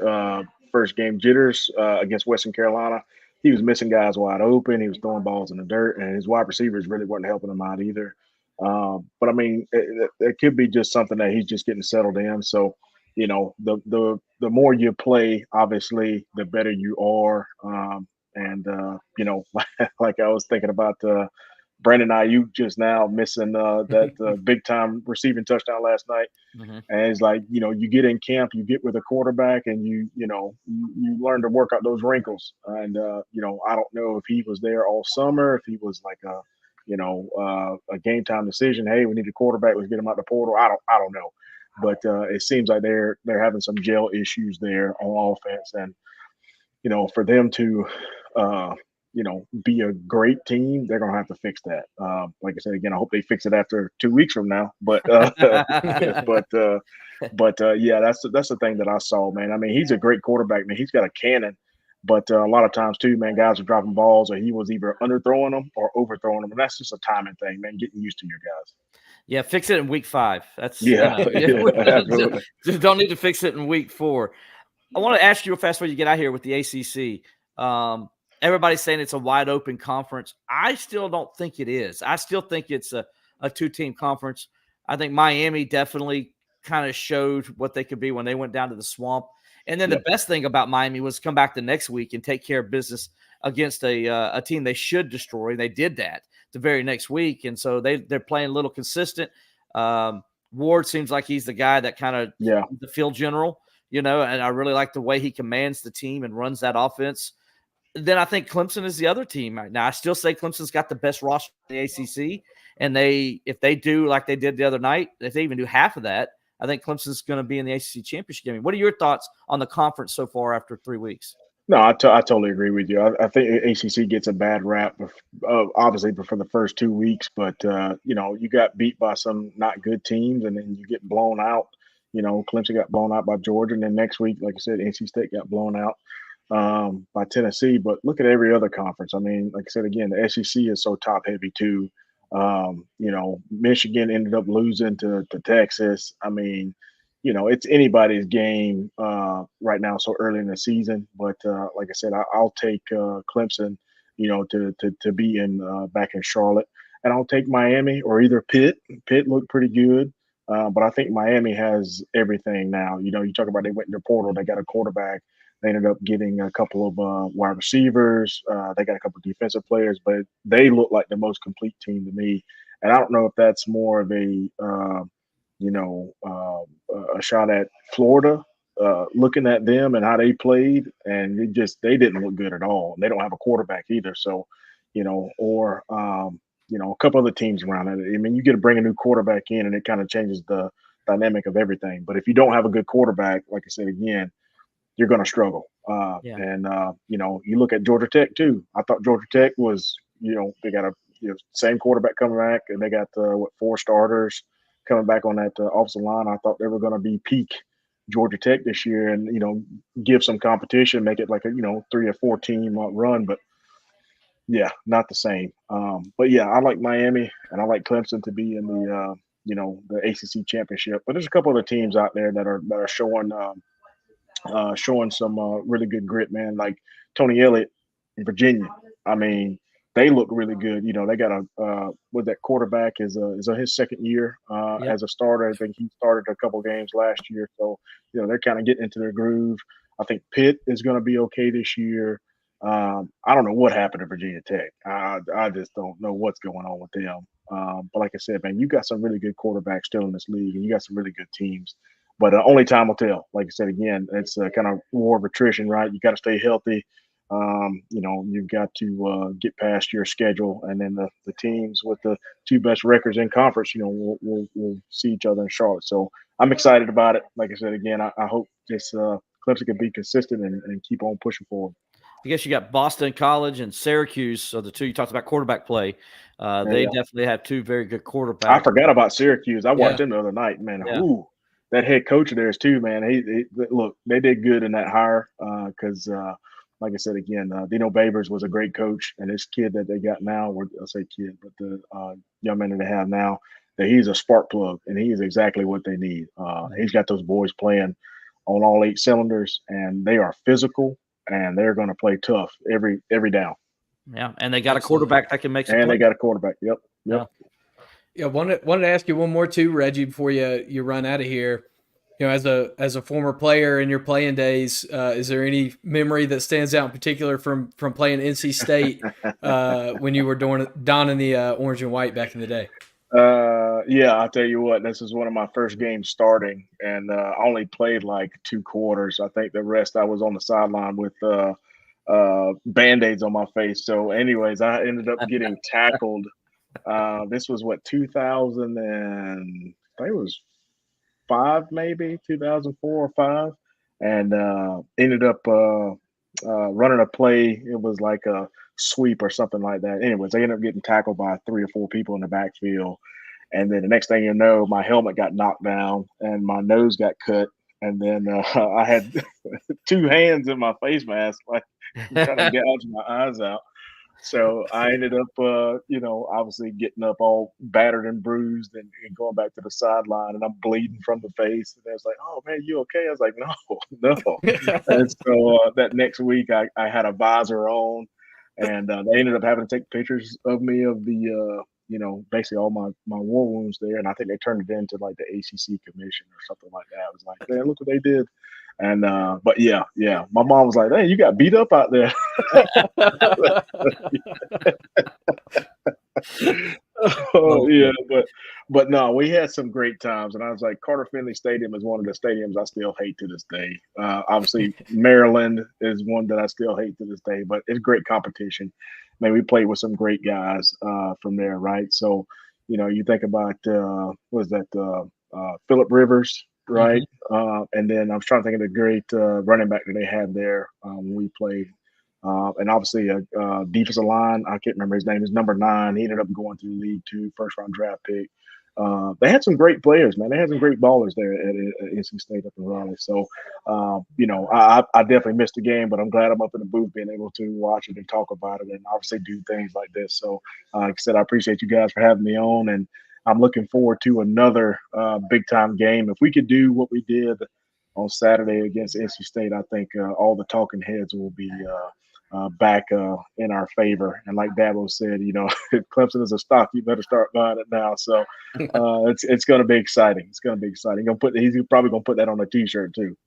first game jitters against Western Carolina. He was missing guys wide open. He was throwing balls in the dirt, and his wide receivers really weren't helping him out either. But it could be just something that he's just getting settled in. So, the more you play, obviously, the better you are. Like I was thinking about Brandon Ayuk just now missing that big time receiving touchdown last night. Mm-hmm. And it's like, you get in camp, you get with a quarterback and you learn to work out those wrinkles. And, I don't know if he was there all summer, if he was like a game time decision. Hey, we need a quarterback. Let's get him out the portal. I don't know. But it seems like they're having some gel issues there on offense. And, for them to be a great team, they're going to have to fix that. Like I said, again, I hope they fix it after 2 weeks from now. But yeah, that's the thing that I saw, man. I mean, he's a great quarterback, man. He's got a cannon. But a lot of times too, man, guys are dropping balls, or he was either underthrowing them or overthrowing them, and that's just a timing thing, man. Getting used to your guys. Yeah, fix it in week 5. That's absolutely. Just don't need to fix it in week 4. I want to ask you fast before you get out here with the ACC. Everybody's saying it's a wide open conference. I still don't think it is. I still think it's a 2-team conference. I think Miami definitely kind of showed what they could be when they went down to the Swamp. And then the best thing about Miami was come back the next week and take care of business against a team they should destroy. They did that the very next week, and so they're playing a little consistent. Ward seems like he's the guy that kind of the field general, and I really like the way he commands the team and runs that offense. Then I think Clemson is the other team right now. I still say Clemson's got the best roster in the ACC, and if they do like they did the other night, if they even do half of that, I think Clemson's going to be in the ACC championship game. What are your thoughts on the conference so far after 3 weeks? No, I totally agree with you. I think ACC gets a bad rap, obviously, for the first 2 weeks. But, you got beat by some not good teams, and then you get blown out. Clemson got blown out by Georgia. And then next week, like I said, NC State got blown out by Tennessee. But look at every other conference. I mean, like I said, again, the SEC is so top-heavy too. Michigan ended up losing to Texas. I mean, it's anybody's game right now, so early in the season. But like I said, I'll take Clemson, to be back in Charlotte, and I'll take Miami or either Pitt. Pitt looked pretty good, but I think Miami has everything now. You talk about they went in their portal, they got a quarterback. They ended up getting a couple of wide receivers. They got a couple of defensive players, but they look like the most complete team to me. And I don't know if that's more of a shot at Florida, looking at them and how they played, and they didn't look good at all. They don't have a quarterback either. So, or a couple other teams around it. I mean, you get to bring a new quarterback in, and it kind of changes the dynamic of everything. But if you don't have a good quarterback, like I said again, you're going to struggle. And you look at Georgia Tech too. I thought Georgia Tech was, they got a same quarterback coming back, and they got 4 starters coming back on that offensive line. I thought they were going to be peak Georgia Tech this year, and give some competition, make it like a 3 or 4 team run. But yeah, not the same. But yeah, I like Miami and I like Clemson to be in the ACC championship. But there's a couple other teams out there that are showing some really good grit, man. Like Tony Elliott in Virginia. I mean, they look really good. They got with that quarterback is his second year as a starter. I think he started a couple games last year, so they're kind of getting into their groove. I think Pitt is going to be okay this year. I don't know what happened to Virginia Tech. I just don't know what's going on with them. But like I said, man, you got some really good quarterbacks still in this league, and you got some really good teams. But only time will tell. Like I said, again, it's kind of war of attrition, right? You got to stay healthy. You've got to get past your schedule, and then the teams with the 2 best records in conference, we'll see each other in Charlotte. So I'm excited about it. Like I said, again, I hope this Clemson can be consistent and keep on pushing forward. I guess you got Boston College and Syracuse. So the two you talked about quarterback play. They definitely have 2 very good quarterbacks. I forgot about Syracuse. I watched them the other night, man. Yeah. Ooh, that head coach of theirs too, man. He look, they did good in that hire because, like I said again, Dino Babers was a great coach, and this kid that they got now, or I'll say kid, but the young man that they have now, that he's a spark plug, and he is exactly what they need. He's got those boys playing on all 8 cylinders, and they are physical, and they're going to play tough every down. Yeah, and they got a quarterback that can make some plays. They got a quarterback. Yep. Yeah, wanted to ask you one more too, Reggie, before you run out of here. As a former player in your playing days, is there any memory that stands out in particular from playing NC State when you were donning the orange and white back in the day? Yeah, I'll tell you what, this is one of my first games starting, and I only played like 2 quarters. I think the rest I was on the sideline with Band-Aids on my face. So anyways, I ended up getting tackled. This was 2000 and I think it was 5, maybe 2004 or 5, and ended up running a play. It was like a sweep or something like that. Anyways, I ended up getting tackled by 3 or 4 people in the backfield. And then the next thing you know, my helmet got knocked down and my nose got cut. And then I had 2 hands in my face mask, like trying to gouge my eyes out. So I ended up, obviously getting up all battered and bruised and going back to the sideline, and I'm bleeding from the face. And I was like, "Oh man, you okay?" I was like, "No, no." And so that next week, I had a visor on, and they ended up having to take pictures of me of the, basically all my war wounds there, and I think they turned it into like the ACC commission or something like that. I was like, "Man, look what they did." And but yeah, my mom was like, "Hey, you got beat up out there." Oh yeah, but no, we had some great times, and I was like, Carter Finley Stadium is one of the stadiums I still hate to this day. Obviously, Maryland is one that I still hate to this day, but it's great competition. Man, we played with some great guys from there, right? So, you think about what is that? Phillip Rivers, right? And then I was trying to think of the great running back that they had there when we played. And obviously a defensive line, I can't remember his name, is number 9. He ended up going through the league too, first round draft pick. They had some great players, man. They had some great ballers there at NC State up in Raleigh. So, I definitely missed the game, but I'm glad I'm up in the booth being able to watch it and talk about it and obviously do things like this. So, like I said, I appreciate you guys for having me on, and I'm looking forward to another big time game. If we could do what we did on Saturday against NC State, I think all the talking heads will be back in our favor. And like Dabo said, if Clemson is a stock, you better start buying it now. So it's going to be exciting. It's going to be exciting. He's probably going to put that on a T-shirt too.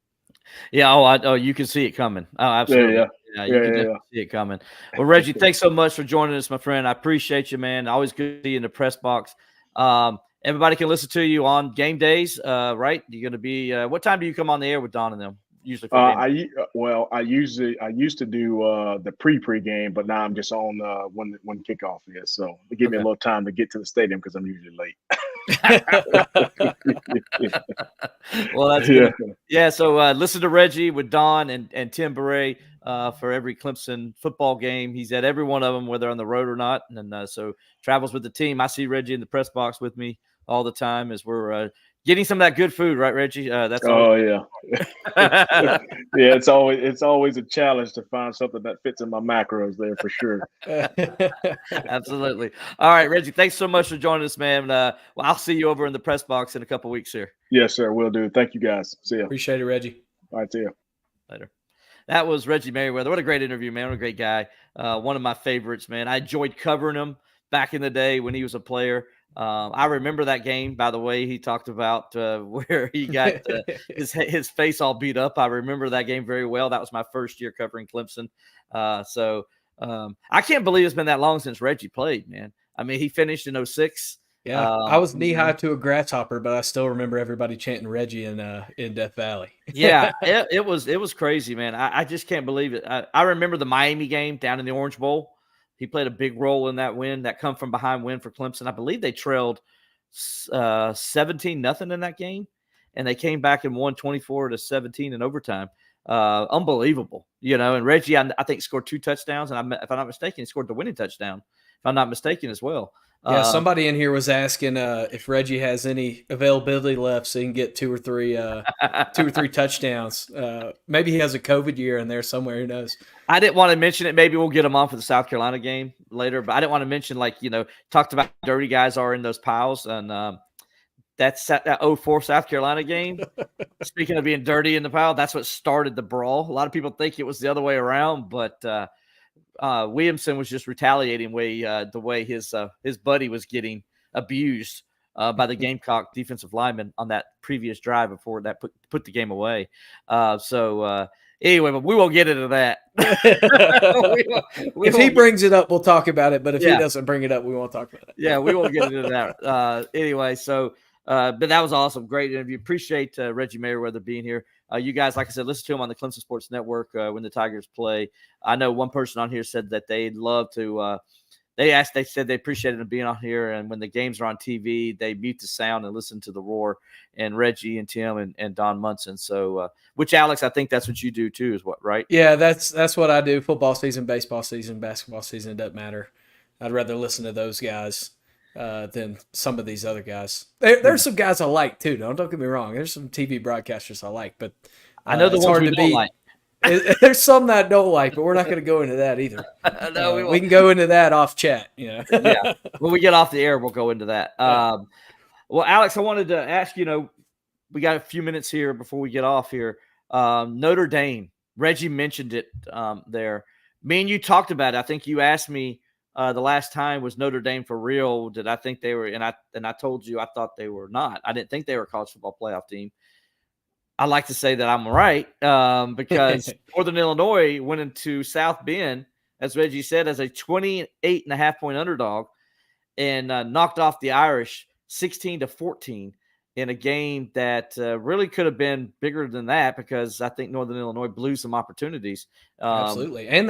Yeah. Oh, you can see it coming. Oh, absolutely. Yeah, you can definitely see it coming. Well, Reggie, thanks so much for joining us, my friend. I appreciate you, man. Always good to see you in the press box. Everybody can listen to you on game days, right? You're going to be what time do you come on the air with Don and them? Usually for game. I used to do the pre-game, but now I'm just on when kickoff is. So it give me a little time to get to the stadium because I'm usually late. Well, that's good. Yeah. So listen to Reggie with Don and Tim Beret for every Clemson football game. He's at every one of them, whether on the road or not. And so travels with the team. I see Reggie in the press box with me all the time as we're getting some of that good food, right, Reggie? That's yeah. Yeah, it's always a challenge to find something that fits in my macros there for sure. Absolutely. All right, Reggie, thanks so much for joining us, man. Well, I'll see you over in the press box in a couple weeks here. Yes, sir. Will do. Thank you, guys. See you. Appreciate it, Reggie. All right, see you later. That was Reggie Merriweather. What a great interview, man. What a great guy. One of my favorites, man. I enjoyed covering him back in the day when he was a player. I remember that game, by the way. He talked about where he got his face all beat up. I remember that game very well. That was my first year covering Clemson. So I can't believe it's been that long since Reggie played, man. I mean, he finished in 06. Yeah, I was knee high to a grasshopper, but I still remember everybody chanting Reggie in Death Valley. Yeah, it was crazy, man. I just can't believe it. I remember the Miami game down in the Orange Bowl. He played a big role in that win, that come from behind win for Clemson. I believe they trailed 17-0 in that game, and they came back and won 24-17 in overtime. Unbelievable, And Reggie, I think, scored 2 touchdowns, and if I'm not mistaken, he scored the winning touchdown. If I'm not mistaken, as well. Yeah, somebody in here was asking if Reggie has any availability left so he can get 2 or 3 touchdowns. Maybe he has a COVID year in there somewhere. Who knows? I didn't want to mention it. Maybe we'll get him on for the South Carolina game later, but I didn't want to mention, talked about how dirty guys are in those piles. And that's that 04 South Carolina game. Speaking of being dirty in the pile, that's what started the brawl. A lot of people think it was the other way around, but Williamson was just retaliating the way his buddy was getting abused by the Gamecock defensive lineman on that previous drive before that put the game away. Anyway, but we won't get into that. If he brings it up, we'll talk about it. But if he doesn't bring it up, we won't talk about it. Yeah, we won't get into that. Anyway, so but that was awesome. Great interview. Appreciate Reggie Merriweather being here. You guys, like I said, listen to him on the Clemson Sports Network when the Tigers play. I know one person on here said that they'd love to they said they appreciated him being on here, and when the games are on TV, they mute the sound and listen to the roar. And Reggie and Tim and Don Munson. So, which Alex, I think that's what you do too, is what, right? Yeah, that's what I do. Football season, baseball season, basketball season, it doesn't matter. I'd rather listen to those guys than some of these other guys. There's some guys I like too. Don't get me wrong. There's some TV broadcasters I like, but I know the ones we don't like. There's some that I don't like, but we're not going to go into that either. No, we can go into that off chat. Yeah. When we get off the air, we'll go into that. Well, Alex, I wanted to ask, we got a few minutes here before we get off here. Notre Dame, Reggie mentioned it there. Me and you talked about it. I think you asked me the last time, was Notre Dame for real? Did I think they were? And I told you I thought they were not. I didn't think they were a college football playoff team. I like to say that I'm right because Northern Illinois went into South Bend, as Reggie said, as a 28.5-point underdog and knocked off the Irish 16-14 in a game that really could have been bigger than that, because I think Northern Illinois blew some opportunities. Absolutely. And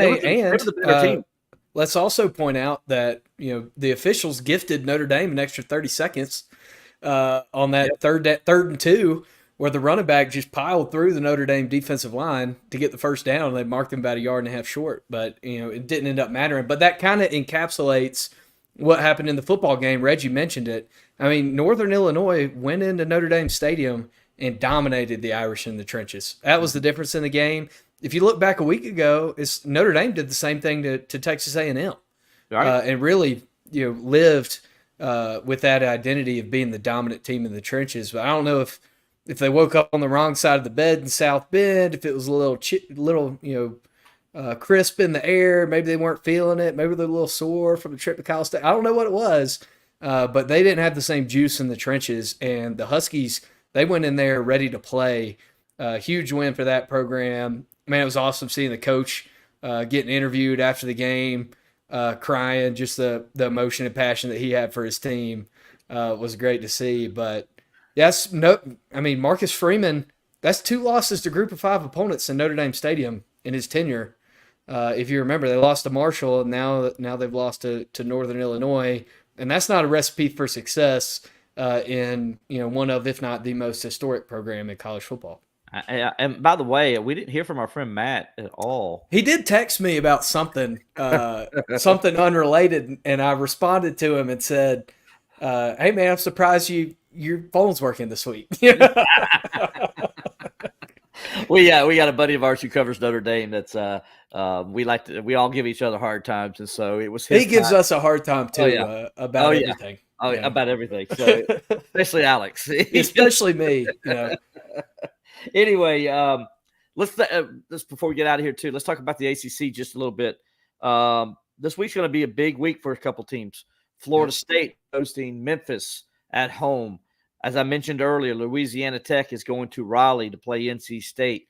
let's also point out that, the officials gifted Notre Dame an extra 30 seconds on that third and 2, where the running back just piled through the Notre Dame defensive line to get the first down, and they marked him about 1.5 yards short. But, it didn't end up mattering. But that kind of encapsulates what happened in the football game. Reggie mentioned it. I mean, Northern Illinois went into Notre Dame Stadium and dominated the Irish in the trenches. That was the difference in the game. If you look back a week ago, Notre Dame did the same thing to Texas A&M, right. And really, lived with that identity of being the dominant team in the trenches. But I don't know if they woke up on the wrong side of the bed in South Bend, if it was a little crisp in the air, maybe they weren't feeling it, maybe they're a little sore from the trip to Cal State. I don't know what it was, but they didn't have the same juice in the trenches. And the Huskies, they went in there ready to play. Huge win for that program. Man, it was awesome seeing the coach getting interviewed after the game, crying. Just the emotion and passion that he had for his team was great to see. But yes, Marcus Freeman, that's 2 losses to Group of 5 opponents in Notre Dame Stadium in his tenure. If you remember, they lost to Marshall, and now they've lost to Northern Illinois, and that's not a recipe for success in one of, if not the most historic program in college football. And by the way, we didn't hear from our friend Matt at all. He did text me about something something unrelated, and I responded to him and said, "Hey man, I'm surprised your phone's working this week." We got a buddy of ours who covers Notre Dame. That's we all give each other hard times, and so it was. He gives us a hard time too about everything. About everything. So especially Alex, especially me. Anyway, let's before we get out of here too, let's talk about the ACC just a little bit. This week's going to be a big week for a couple teams. Florida State hosting Memphis at home. As I mentioned earlier, Louisiana Tech is going to Raleigh to play NC State.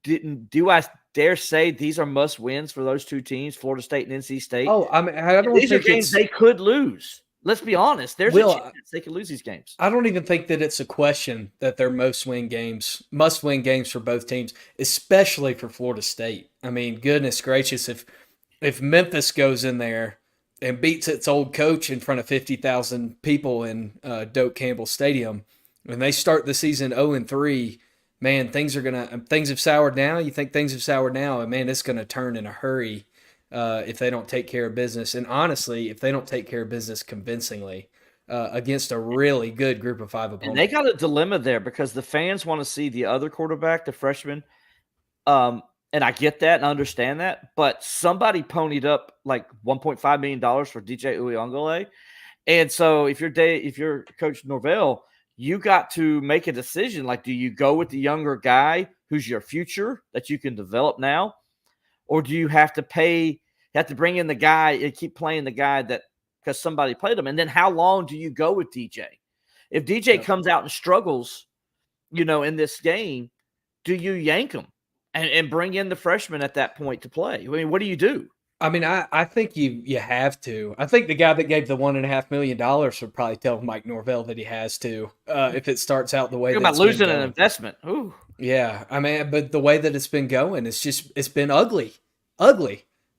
Do I dare say these are must wins for those two teams, Florida State and NC State? Oh, I mean, I don't these think are games they could lose. Let's be honest. There's a chance they could lose these games. I don't even think that it's a question that they're must-win games for both teams, especially for Florida State. I mean, goodness gracious, if Memphis goes in there and beats its old coach in front of 50,000 people in Doak Campbell Stadium, and they start the season 0-3, man, things have soured now. You think things have soured now, and man, it's going to turn in a hurry. If they don't take care of business. And honestly, if they don't take care of business convincingly against a really good Group of 5 opponent. And they got a dilemma there because the fans want to see the other quarterback, the freshman. And I get that and understand that. But somebody ponied up like $1.5 million for DJ Uiagalelei. And so if you're Coach Norvell, you got to make a decision. Like, do you go with the younger guy who's your future that you can develop now? Or do you have to bring in the guy and keep playing the guy that because somebody played him? And then how long do you go with DJ? If DJ comes out and struggles, in this game, do you yank him and bring in the freshman at that point to play? I mean, what do you do? I mean, I think you have to. I think the guy that gave the $1.5 million would probably tell Mike Norvell that he has to if it starts out the way. You're about losing an investment. Ooh. Yeah, I mean, but the way that it's been going, it's been ugly.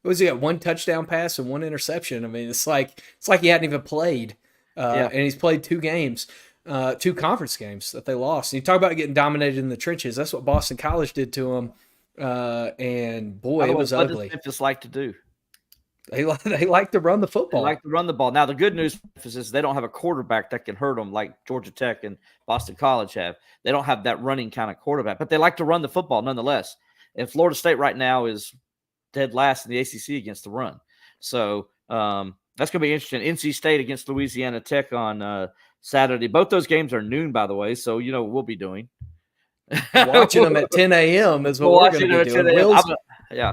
what was he got? 1 touchdown pass and 1 interception. I mean, it's like he hadn't even played, and he's played 2 games, 2 conference games that they lost. And you talk about getting dominated in the trenches. That's what Boston College did to him, and boy, it was ugly. What does Memphis like to do? They like to run the football. They like to run the ball. Now, the good news is they don't have a quarterback that can hurt them like Georgia Tech and Boston College have. They don't have that running kind of quarterback, but they like to run the football nonetheless. And Florida State right now is dead last in the ACC against the run. So that's going to be interesting. NC State against Louisiana Tech on Saturday. Both those games are noon, by the way, so you know what we'll be doing. Watching them at 10 a.m. is what we're going to be doing.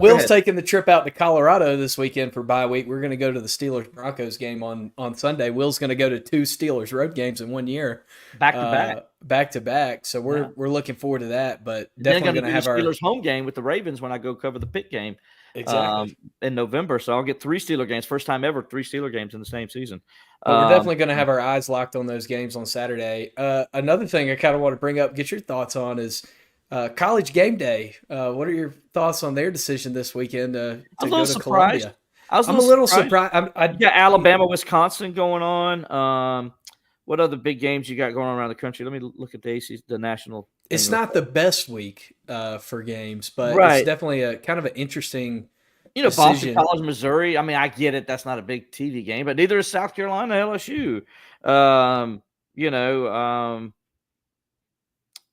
Will's taking the trip out to Colorado this weekend for bye week. We're going to go to the Steelers-Broncos game on Sunday. Will's going to go to 2 Steelers road games in 1 year. Back to back. So we're looking forward to that, but definitely going to have our Steelers home game with the Ravens when I go cover the Pitt game in November. So I'll get 3 Steeler games. First time ever 3 Steeler games in the same season. We're definitely going to have our eyes locked on those games on Saturday. Another thing I kind of want to bring up, get your thoughts on is College Game Day. What are your thoughts on their decision this weekend to go to Columbia? I'm a little surprised. You got Alabama, Wisconsin going on. What other big games you got going on around the country? Let me look at the national. It's not the best week for games, but it's definitely a kind of an interesting decision. Boston College, Missouri. I mean, I get it. That's not a big TV game, but neither is South Carolina, LSU.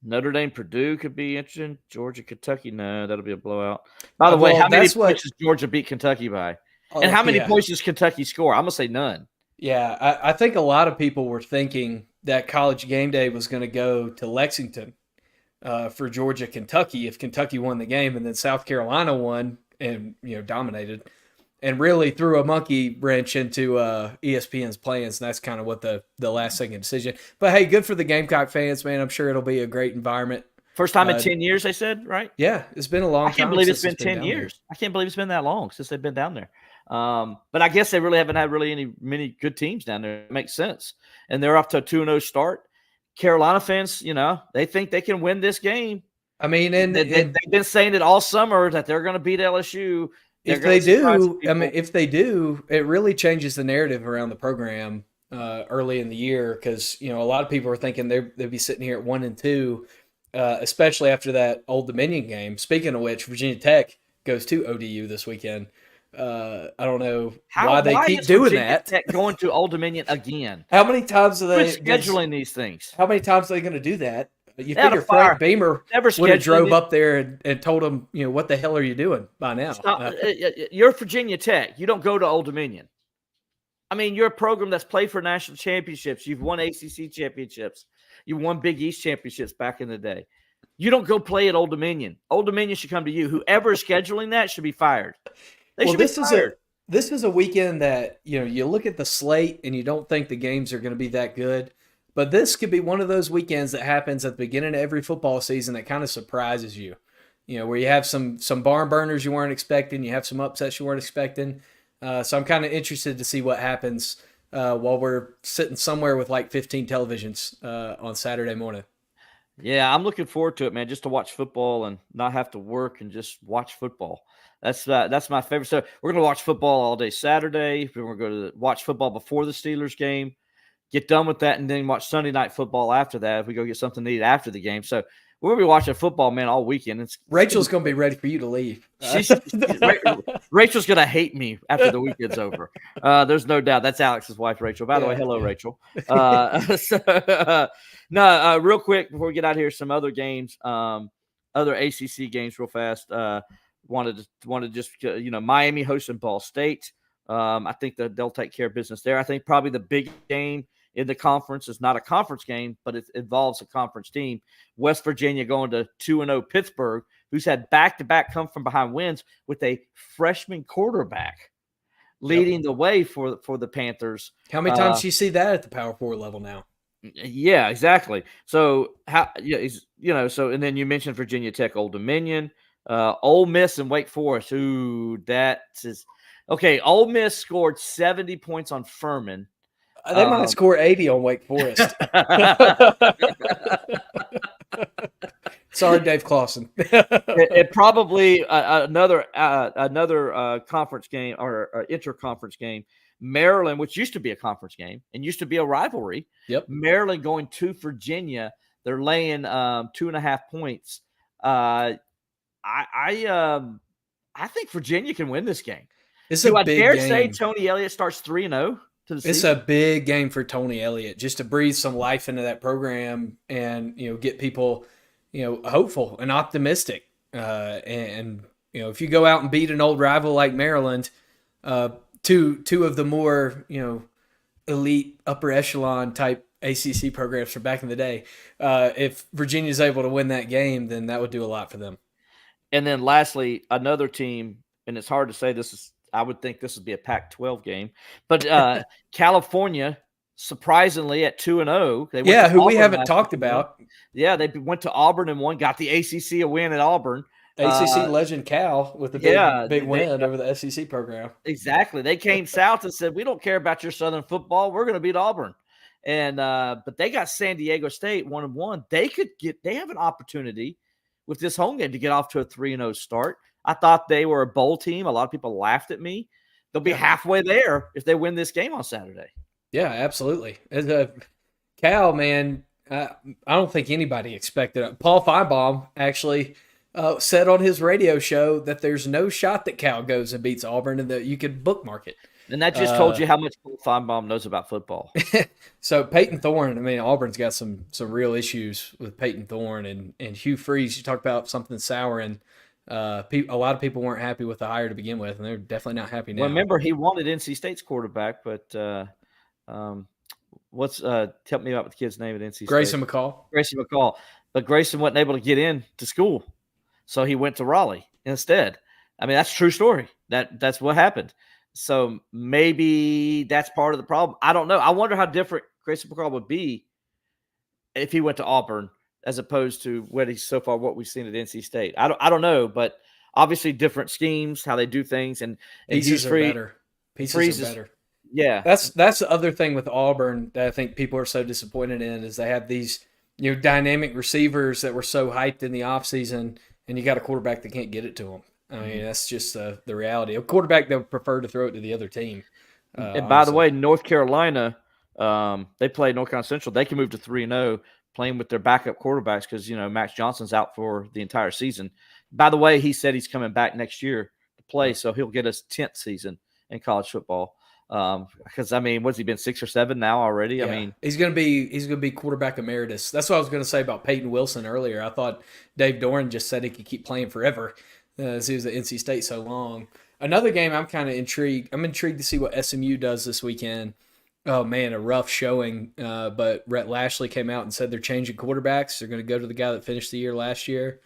Notre Dame, Purdue could be interesting. Georgia, Kentucky, no, that'll be a blowout. By the way, how many points does Georgia beat Kentucky by? And how many points does Kentucky score? I'm going to say none. Yeah, I think a lot of people were thinking that College Game Day was going to go to Lexington for Georgia, Kentucky, if Kentucky won the game, and then South Carolina won and dominated, and really threw a monkey wrench into ESPN's plans. And that's kind of what the last second decision. But hey, good for the Gamecock fans, man. I'm sure it'll be a great environment. First time in 10 years, they said, right? Yeah, it's been a long time. I can't believe it's been 10 years. I can't believe it's been that long since they've been down there. But I guess they really haven't had many good teams down there. It makes sense. And they're off to a 2-0 start. Carolina fans, they think they can win this game. I mean, and they've been saying it all summer that they're going to beat LSU. If they do, it really changes the narrative around the program early in the year, because a lot of people are thinking they'd be sitting here at 1-2, especially after that Old Dominion game. Speaking of which, Virginia Tech goes to ODU this weekend. I don't know why they keep doing Virginia that. Tech going to Old Dominion again. How many times are they scheduling these things? How many times are they going to do that? You figure Frank Beamer would have drove up there and told them, what the hell are you doing by now? You're Virginia Tech. You don't go to Old Dominion. I mean, you're a program that's played for national championships. You've won ACC championships. You won Big East championships back in the day. You don't go play at Old Dominion. Old Dominion should come to you. Whoever is scheduling that should be fired. This is a weekend that, you look at the slate and you don't think the games are going to be that good. But this could be one of those weekends that happens at the beginning of every football season that kind of surprises you. Where you have some barn burners you weren't expecting, you have some upsets you weren't expecting. So I'm kind of interested to see what happens while we're sitting somewhere with like 15 televisions on Saturday morning. Yeah, I'm looking forward to it, man, just to watch football and not have to work and just watch football. That's my favorite. So we're going to watch football all day Saturday. We're going to go to watch football before the Steelers game, get done with that, and then watch Sunday night football after that if we go get something to eat after the game. So we're going to be watching football, man, all weekend. Rachel's going to be ready for you to leave. Rachel's going to hate me after the weekend's over. There's no doubt. That's Alex's wife, Rachel. By the way, hello, Rachel. Real quick before we get out here, some other games, other ACC games real fast. Wanted to just, Miami hosting Ball State. I think that they'll take care of business there. I think probably the big game in the conference is not a conference game, but it involves a conference team. West Virginia going to 2-0 Pittsburgh, who's had back-to-back come from behind wins with a freshman quarterback leading the way for the Panthers. How many times do you see that at the Power 4 level now? Yeah, exactly. So and then you mentioned Virginia Tech, Old Dominion, Ole Miss and Wake Forest. Ooh, that is okay. Ole Miss scored 70 points on Furman. They might score 80 on Wake Forest. Sorry, Dave Clawson. it probably another conference game or interconference game. Maryland, which used to be a conference game and used to be a rivalry. Yep. Maryland going to Virginia. They're laying 2.5 points. I think Virginia can win this game. Do I big dare game. say Tony Elliott starts 3-0 to the season? It's a big game for Tony Elliott just to breathe some life into that program and get people hopeful and optimistic. And if you go out and beat an old rival like Maryland, two of the more elite upper echelon type ACC programs from back in the day, if Virginia's able to win that game, then that would do a lot for them. And then lastly, another team, and it's hard to say this is. I would think this would be a Pac-12 game, but California, surprisingly, at 2-0. Who we haven't talked about. Yeah, they went to Auburn and won. Got the ACC a win at Auburn. ACC legend Cal with the big win over the SEC program. Exactly. They came south and said, "We don't care about your Southern football. We're going to beat Auburn." And but they got San Diego State 1-1. They have an opportunity with this home game to get off to a 3-0 start. I thought they were a bowl team. A lot of people laughed at me. They'll be halfway there if they win this game on Saturday. Yeah, absolutely. Cal, man, I don't think anybody expected it. Paul Feinbaum actually said on his radio show that there's no shot that Cal goes and beats Auburn and that you could bookmark it. And that just told you how much Paul Feinbaum knows about football. So Peyton Thorne, I mean, Auburn's got some real issues with Peyton Thorne and Hugh Freeze. You talked about something sour, and a lot of people weren't happy with the hire to begin with, and they're definitely not happy now. Well, remember, he wanted NC State's quarterback, but help me out with the kid's name at NC State. Grayson McCall. But Grayson wasn't able to get in to school, so he went to Raleigh instead. I mean, that's a true story. That's what happened. So maybe that's part of the problem. I don't know. I wonder how different Grayson McCall would be if he went to Auburn as opposed to what we've seen at NC State. I don't know, but obviously different schemes, how they do things, and pieces are better. Pieces are better. Yeah, that's the other thing with Auburn that I think people are so disappointed in is they have these dynamic receivers that were so hyped in the offseason, and you got a quarterback that can't get it to them. I mean, that's just the reality. A quarterback that would prefer to throw it to the other team. And by the way, North Carolina, they play North Carolina Central. They can move to 3-0 playing with their backup quarterbacks because, Max Johnson's out for the entire season. By the way, he said he's coming back next year to play, so he'll get his 10th season in college football. Because, I mean, what's he been, 6 or 7 now already? Yeah. I mean, he's gonna be quarterback emeritus. That's what I was gonna say about Peyton Wilson earlier. I thought Dave Doran just said he could keep playing forever. As he was at NC State so long. Another game I'm kind of intrigued. I'm intrigued to see what SMU does this weekend. Oh, man, a rough showing. But Rhett Lashley came out and said they're changing quarterbacks. They're going to go to the guy that finished the year last year,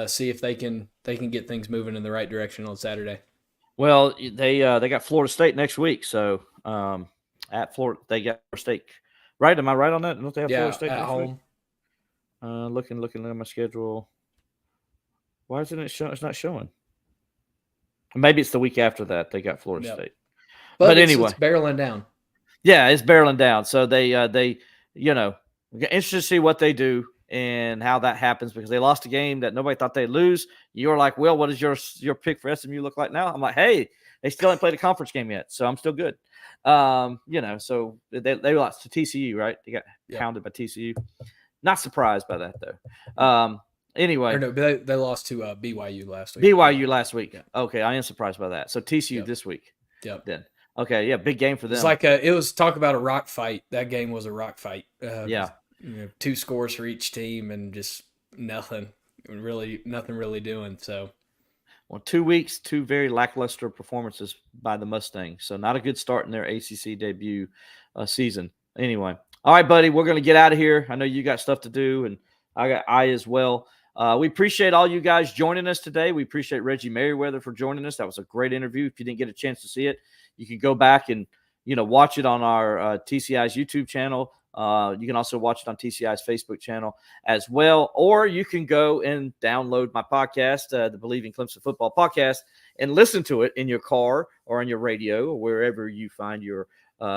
see if they can get things moving in the right direction on Saturday. Well, they got Florida State next week. So at Florida, they got Florida State. Right? Am I right on that? Don't they have Florida State at next home? Week? Looking at my schedule. Why isn't it showing? It's not showing. Maybe it's the week after that they got Florida State. But anyway, it's barreling down. Yeah, it's barreling down. So they interested to see what they do and how that happens because they lost a game that nobody thought they'd lose. You're like, well, what does your pick for SMU look like now? I'm like, hey, they still haven't played a conference game yet, so I'm still good. So they lost to TCU, right? They got hounded by TCU. Not surprised by that though. Anyway, they lost to BYU last week. BYU last week. Yeah. Okay, I am surprised by that. So TCU this week. Yep. Then okay, yeah, big game for them. It's like it was talk about a rock fight. That game was a rock fight. 2 scores for each team and just nothing really doing. So, well, 2 weeks, 2 very lackluster performances by the Mustangs. So not a good start in their ACC debut season. Anyway, all right, buddy, we're going to get out of here. I know you got stuff to do, and I as well. We appreciate all you guys joining us today. We appreciate Reggie Merriweather for joining us. That was a great interview. If you didn't get a chance to see it, you can go back and watch it on our TCI's YouTube channel. You can also watch it on TCI's Facebook channel as well, or you can go and download my podcast, the Bleav in Clemson Football podcast, and listen to it in your car or on your radio or wherever you find your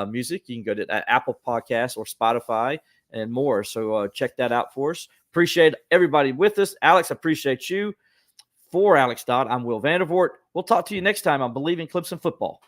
music. You can go to Apple Podcasts or Spotify and more. So check that out for us. Appreciate everybody with us. Alex, I appreciate you. For Alex Dodd, I'm Will Vandervoort. We'll talk to you next time on Bleav in Clemson Football.